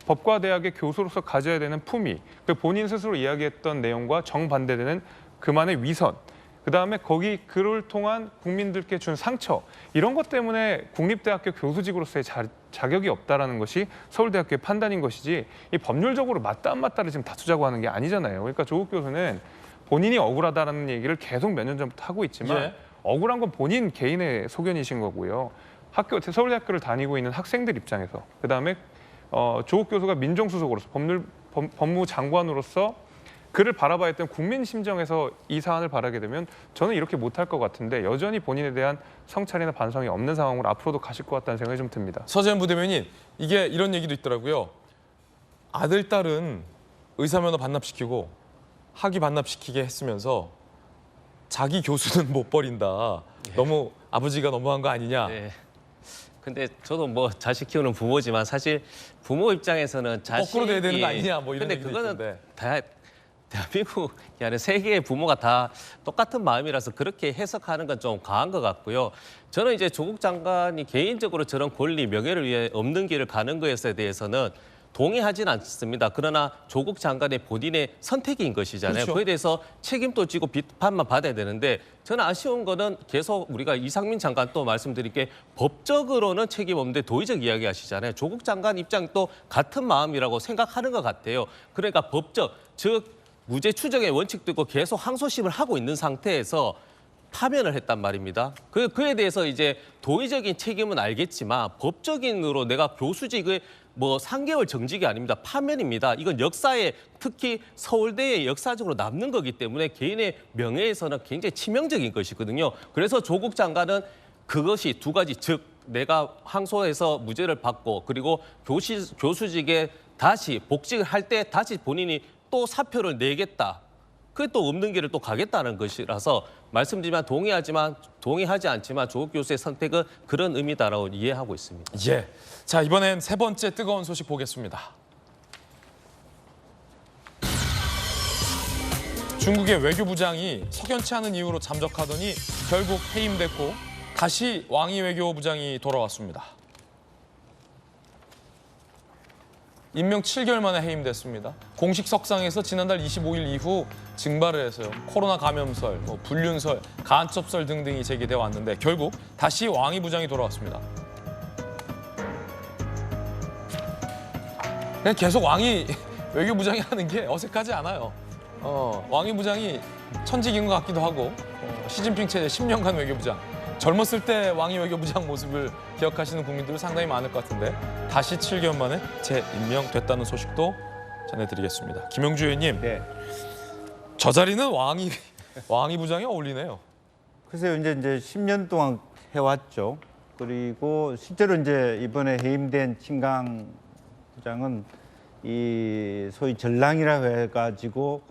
법과 대학의 교수로서 가져야 되는 품위, 그 본인 스스로 이야기했던 내용과 정반대되는 그만의 위선, 그다음에 거기 그를 통한 국민들께 준 상처, 이런 것 때문에 국립대학교 교수직으로서의 자격이 없다라는 것이 서울대학교의 판단인 것이지 이 법률적으로 맞다 안 맞다를 지금 다투자고 하는 게 아니잖아요. 그러니까 조국 교수는 본인이 억울하다라는 얘기를 계속 몇 년 전부터 하고 있지만 예. 억울한 건 본인 개인의 소견이신 거고요. 서울대학교를 다니고 있는 학생들 입장에서, 그다음에 조국 교수가 민정수석으로서 법무장관으로서 그를 바라봐야 했던 국민 심정에서 이 사안을 바라게 되면 저는 이렇게 못할 것 같은데 여전히 본인에 대한 성찰이나 반성이 없는 상황으로 앞으로도 가실 것 같다는 생각이 좀 듭니다. 서재현 부대변인, 이게 이런 얘기도 있더라고요. 아들, 딸은 의사면허 반납시키고 학위 반납시키게 했으면서 자기 교수는 못 버린다. 너무 아버지가 너무한 거 아니냐. 네. 근데 저도 뭐 자식 키우는 부모지만 사실 부모 입장에서는 자식이 거꾸로 돼야 되는 거 아니냐 뭐 이런 근데 얘기도 그거는 있던데. 대한민국이 아니라 세계의 부모가 다 똑같은 마음이라서 그렇게 해석하는 건 좀 과한 것 같고요. 저는 이제 조국 장관이 개인적으로 저런 권리, 명예를 위해 없는 길을 가는 것에 대해서는 동의하진 않습니다. 그러나 조국 장관의 본인의 선택인 것이잖아요. 그렇죠. 그에 대해서 책임도 지고 비판만 받아야 되는데 저는 아쉬운 거는 계속 우리가 이상민 장관 또 말씀드릴 게 법적으로는 책임 없는데 도의적 이야기 하시잖아요. 조국 장관 입장 또 같은 마음이라고 생각하는 것 같아요. 그러니까 법적, 즉 무죄 추정의 원칙도 있고 계속 항소심을 하고 있는 상태에서 파면을 했단 말입니다. 그에 대해서 이제 도의적인 책임은 알겠지만 법적인으로 내가 교수직의 뭐 3개월 정직이 아닙니다. 파면입니다. 이건 역사에 특히 서울대에 역사적으로 남는 거기 때문에 개인의 명예에서는 굉장히 치명적인 것이거든요. 그래서 조국 장관은 그것이 두 가지, 즉 내가 항소해서 무죄를 받고 그리고 교수직에 다시 복직을 할 때 다시 본인이 또 사표를 내겠다. 그게 또 없는 길을 또 가겠다는 것이라서 말씀드리면 동의하지 않지만 조국 교수의 선택은 그런 의미다라고 이해하고 있습니다. 예. 자, 이번엔 세 번째 뜨거운 소식 보겠습니다. 중국의 외교부장이 석연치 않은 이유로 잠적하더니 결국 해임됐고 다시 왕이 외교부장이 돌아왔습니다. 임명 7개월 만에 해임됐습니다. 공식 석상에서 지난달 25일 이후 증발을 해서요. 코로나 감염설, 불륜설, 간첩설 등등이 제기돼 왔는데 결국 다시 왕이 부장이 돌아왔습니다. 그냥 계속 왕이 외교부장이 하는 게 어색하지 않아요. 왕이 부장이 천직인 것 같기도 하고 시진핑 체제 10년간 외교부장. 젊었을 때 왕이 외교부장 모습을 기억하시는 국민들도 상당히 많을 것 같은데 다시 7개월 만에 재임명됐다는 소식도 전해드리겠습니다. 김영주 의원님, 네. 저 자리는 왕이 부장이 어울리네요. 글쎄요, 이제 10년 동안 해왔죠. 그리고 실제로 이제 이번에 해임된 친강 부장은 이 소위 전랑이라고 해가지고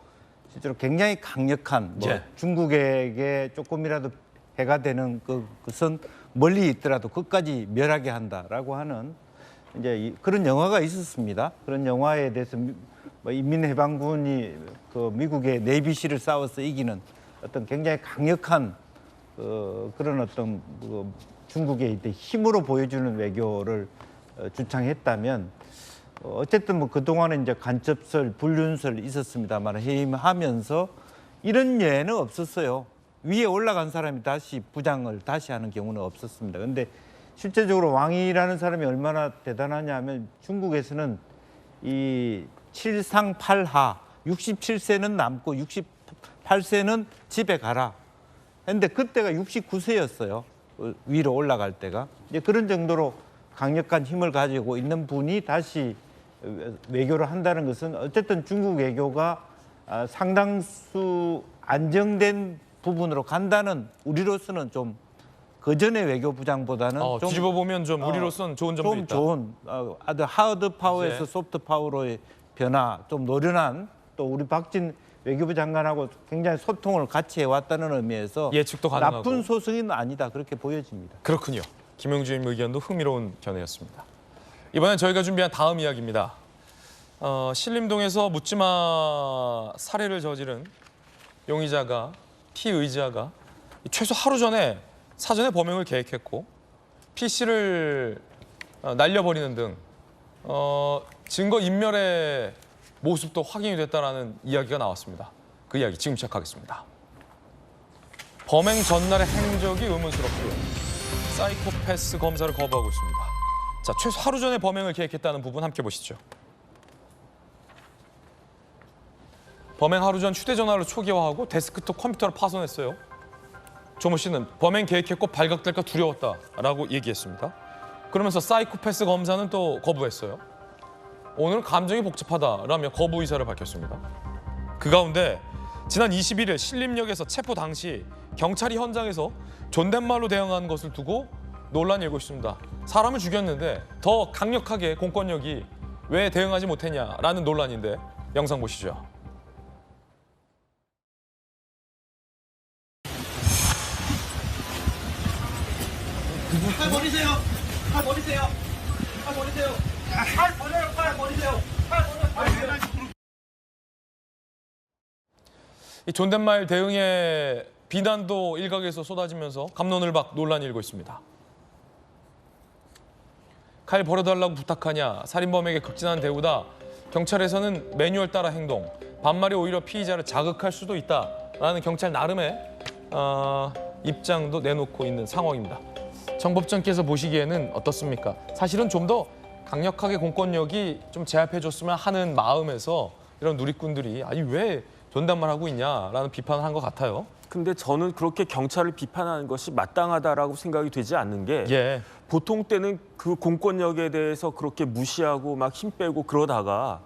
실제로 굉장히 강력한 예. 중국에게 조금이라도 해가 되는 그것은 멀리 있더라도 끝까지 멸하게 한다라고 하는 이제 그런 영화가 있었습니다. 그런 영화에 대해서 인민해방군이 그 미국의 네이비시를 싸워서 이기는 어떤 굉장히 강력한 그런 어떤 중국의 힘으로 보여주는 외교를 주창했다면 어쨌든 뭐 그동안에 이제 간첩설, 불륜설 있었습니다만 해임하면서 이런 예는 없었어요. 위에 올라간 사람이 다시 부장을 다시 하는 경우는 없었습니다. 그런데 실제적으로 왕이라는 사람이 얼마나 대단하냐 하면 중국에서는 이 7상8하 67세는 남고 68세는 집에 가라. 근데 그때가 69세였어요. 위로 올라갈 때가. 이제 그런 정도로 강력한 힘을 가지고 있는 분이 다시 외교를 한다는 것은 어쨌든 중국 외교가 상당수 안정된 부분으로 간다는 우리로서는 좀 그전의 외교부장보다는 좀 뒤집어 보면 좀 우리로서는 좋은 점도 있다. 좀 좋은 하드 파워에서 소프트 파워로의 변화, 좀 노련한 또 우리 박진 외교부 장관하고 굉장히 소통을 같이 해왔다는 의미에서 예측도 가능하고. 나쁜 소승은 아니다 그렇게 보여집니다. 그렇군요. 김영주 의원 의견도 흥미로운 견해였습니다. 이번엔 저희가 준비한 다음 이야기입니다. 신림동에서 묻지마 살해를 저지른 용의자가 피의자가 최소 하루 전에 사전에 범행을 계획했고 PC를 날려버리는 등 증거 인멸의 모습도 확인이 됐다는 이야기가 나왔습니다. 그 이야기 지금 시작하겠습니다. 범행 전날의 행적이 의문스럽고요. 사이코패스 검사를 거부하고 있습니다. 자, 최소 하루 전에 범행을 계획했다는 부분 함께 보시죠. 범행 하루 전 휴대전화를 초기화하고 데스크톱 컴퓨터를 파손했어요. 조모 씨는 범행 계획했고 발각될까 두려웠다라고 얘기했습니다. 그러면서 사이코패스 검사는 또 거부했어요. 오늘 감정이 복잡하다라며 거부 의사를 밝혔습니다. 그 가운데 지난 21일 신림역에서 체포 당시 경찰이 현장에서 존댓말로 대응한 것을 두고 논란이 일고 있습니다. 사람을 죽였는데 더 강력하게 공권력이 왜 대응하지 못했냐라는 논란인데 영상 보시죠. 팔 버리세요. 팔 버리세요. 팔 버리세요. 팔 버려요. 팔 버리세요. 팔 버려요. 이 존댓말 대응에 비난도 일각에서 쏟아지면서 갑론을박 논란이 일고 있습니다. 칼 버려달라고 부탁하냐, 살인범에게 극진한 대우다. 경찰에서는 매뉴얼 따라 행동, 반말이 오히려 피의자를 자극할 수도 있다라는 경찰 나름의 입장도 내놓고 있는 상황입니다. 정법전께서 보시기에는 어떻습니까? 사실은 좀 더 강력하게 공권력이 좀 제압해줬으면 하는 마음에서 이런 누리꾼들이 아니 왜 존댓말하고 있냐라는 비판을 한 것 같아요. 근데 저는 그렇게 경찰을 비판하는 것이 마땅하다라고 생각이 되지 않는 게 보통 때는 그 공권력에 대해서 그렇게 무시하고 막 힘 빼고 그러다가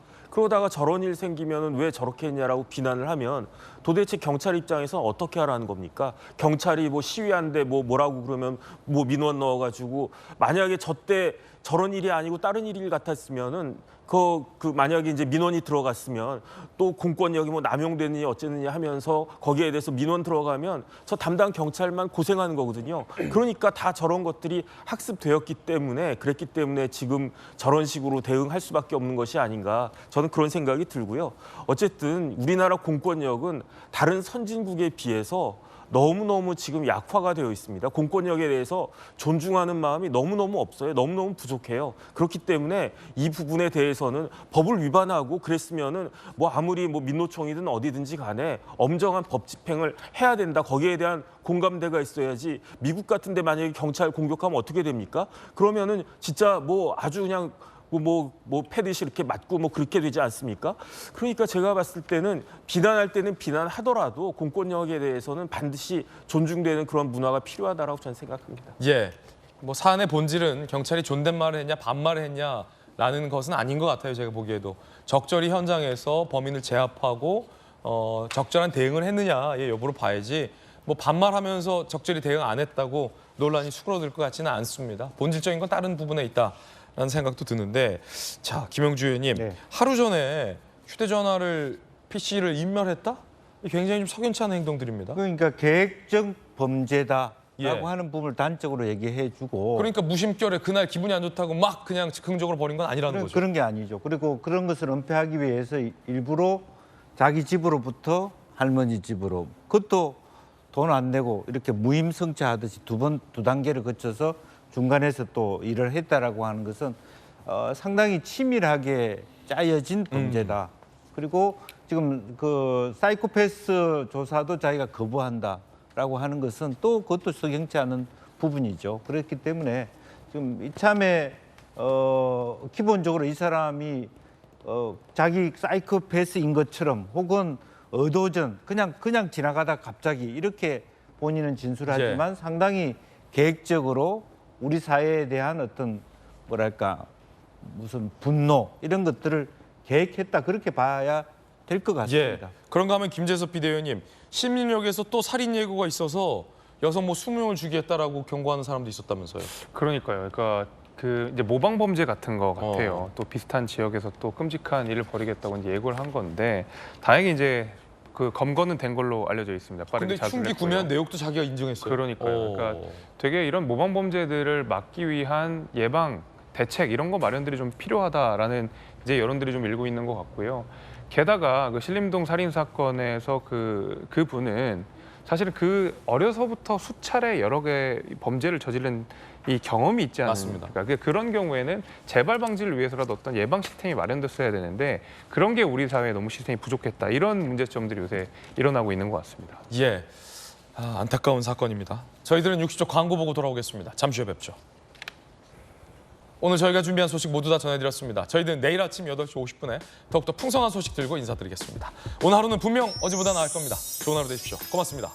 저런 일 생기면은 왜 저렇게 했냐라고 비난을 하면 도대체 경찰 입장에서 어떻게 하라는 겁니까? 경찰이 뭐 시위한데 뭐라고 그러면 뭐 민원 넣어가지고 만약에 저때 저런 일이 아니고 다른 일이 같았으면은 그 만약에 이제 민원이 들어갔으면 또 공권력이 뭐 남용되느냐 어쩌느냐 하면서 거기에 대해서 민원 들어가면 저 담당 경찰만 고생하는 거거든요. 그러니까 다 저런 것들이 학습되었기 때문에 그랬기 때문에 지금 저런 식으로 대응할 수밖에 없는 것이 아닌가 저는 그런 생각이 들고요. 어쨌든 우리나라 공권력은 다른 선진국에 비해서 너무너무 지금 약화가 되어 있습니다. 공권력에 대해서 존중하는 마음이 너무너무 없어요. 너무너무 부족해요. 그렇기 때문에 이 부분에 대해서는 법을 위반하고 그랬으면은 뭐 아무리 뭐 민노총이든 어디든지 간에 엄정한 법 집행을 해야 된다. 거기에 대한 공감대가 있어야지 미국 같은 데 만약에 경찰 공격하면 어떻게 됩니까? 그러면은 진짜 뭐 아주 그냥 뭐 패듯이 이렇게 맞고 뭐 그렇게 되지 않습니까? 그러니까 제가 봤을 때는 비난할 때는 비난하더라도 공권력에 대해서는 반드시 존중되는 그런 문화가 필요하다라고 저는 생각합니다. 예, 뭐 사안의 본질은 경찰이 존댓말을 했냐 반말을 했냐라는 것은 아닌 것 같아요. 제가 보기에도 적절히 현장에서 범인을 제압하고 적절한 대응을 했느냐의 여부로 봐야지 뭐 반말하면서 적절히 대응 안 했다고 논란이 수그러들 것 같지는 않습니다. 본질적인 건 다른 부분에 있다. 라는 생각도 드는데 자 김영주 의원님 하루 전에 휴대전화를 PC를 인멸했다? 굉장히 좀 석연치 않은 행동들입니다. 그러니까 계획적 범죄다라고 하는 부분을 단적으로 얘기해주고 그러니까 무심결에 그날 기분이 안 좋다고 막 그냥 즉흥적으로 버린 건 아니라는 거죠. 그런 게 아니죠. 그리고 그런 것을 은폐하기 위해서 일부러 자기 집으로부터 할머니 집으로 그것도 돈 안 내고 이렇게 무임승차하듯이 두 단계를 거쳐서 중간에서 또 일을 했다라고 하는 것은 상당히 치밀하게 짜여진 범죄다. 그리고 지금 그 사이코패스 조사도 자기가 거부한다라고 하는 것은 또 그것도 석연치 않은 부분이죠. 그렇기 때문에 지금 이참에 기본적으로 이 사람이 자기 사이코패스인 것처럼 혹은 의도전 그냥 지나가다 갑자기 이렇게 본인은 진술하지만 상당히 계획적으로 우리 사회에 대한 어떤 뭐랄까 무슨 분노 이런 것들을 계획했다 그렇게 봐야 될 것 같습니다. 그런가 하면 김재섭 비대위원님 신림역에서 또 살인 예고가 있어서 여성 뭐 20명을 죽이겠다라고 경고하는 사람도 있었다면서요. 그러니까요. 그러니까 그 이제 모방 범죄 같은 거 같아요. 또 비슷한 지역에서 또 끔찍한 일을 벌이겠다고 이제 예고를 한 건데 다행히 이제 그 검거는 된 걸로 알려져 있습니다. 빠르게 근데 자수를 흉기 했고요. 구매한 내역도 자기가 인정했어요. 그러니까요. 그러니까 되게 이런 모방 범죄들을 막기 위한 예방 대책 이런 거 마련들이 좀 필요하다라는 이제 여론들이 좀 일고 있는 것 같고요. 게다가 그 신림동 살인 사건에서 그 분은 사실은 그 어려서부터 수차례 여러 개 범죄를 저지른 이 경험이 있지 않습니까? 그러니까 그런 경우에는 재발 방지를 위해서라도 어떤 예방 시스템이 마련됐어야 되는데 그런 게 우리 사회에 너무 시스템이 부족했다. 이런 문제점들이 요새 일어나고 있는 것 같습니다. 예, 안타까운 사건입니다. 저희들은 60초 광고 보고 돌아오겠습니다. 잠시 후에 뵙죠. 오늘 저희가 준비한 소식 모두 다 전해드렸습니다. 저희들은 내일 아침 8시 50분에 더욱더 풍성한 소식 들고 인사드리겠습니다. 오늘 하루는 분명 어제보다 나을 겁니다. 좋은 하루 되십시오. 고맙습니다.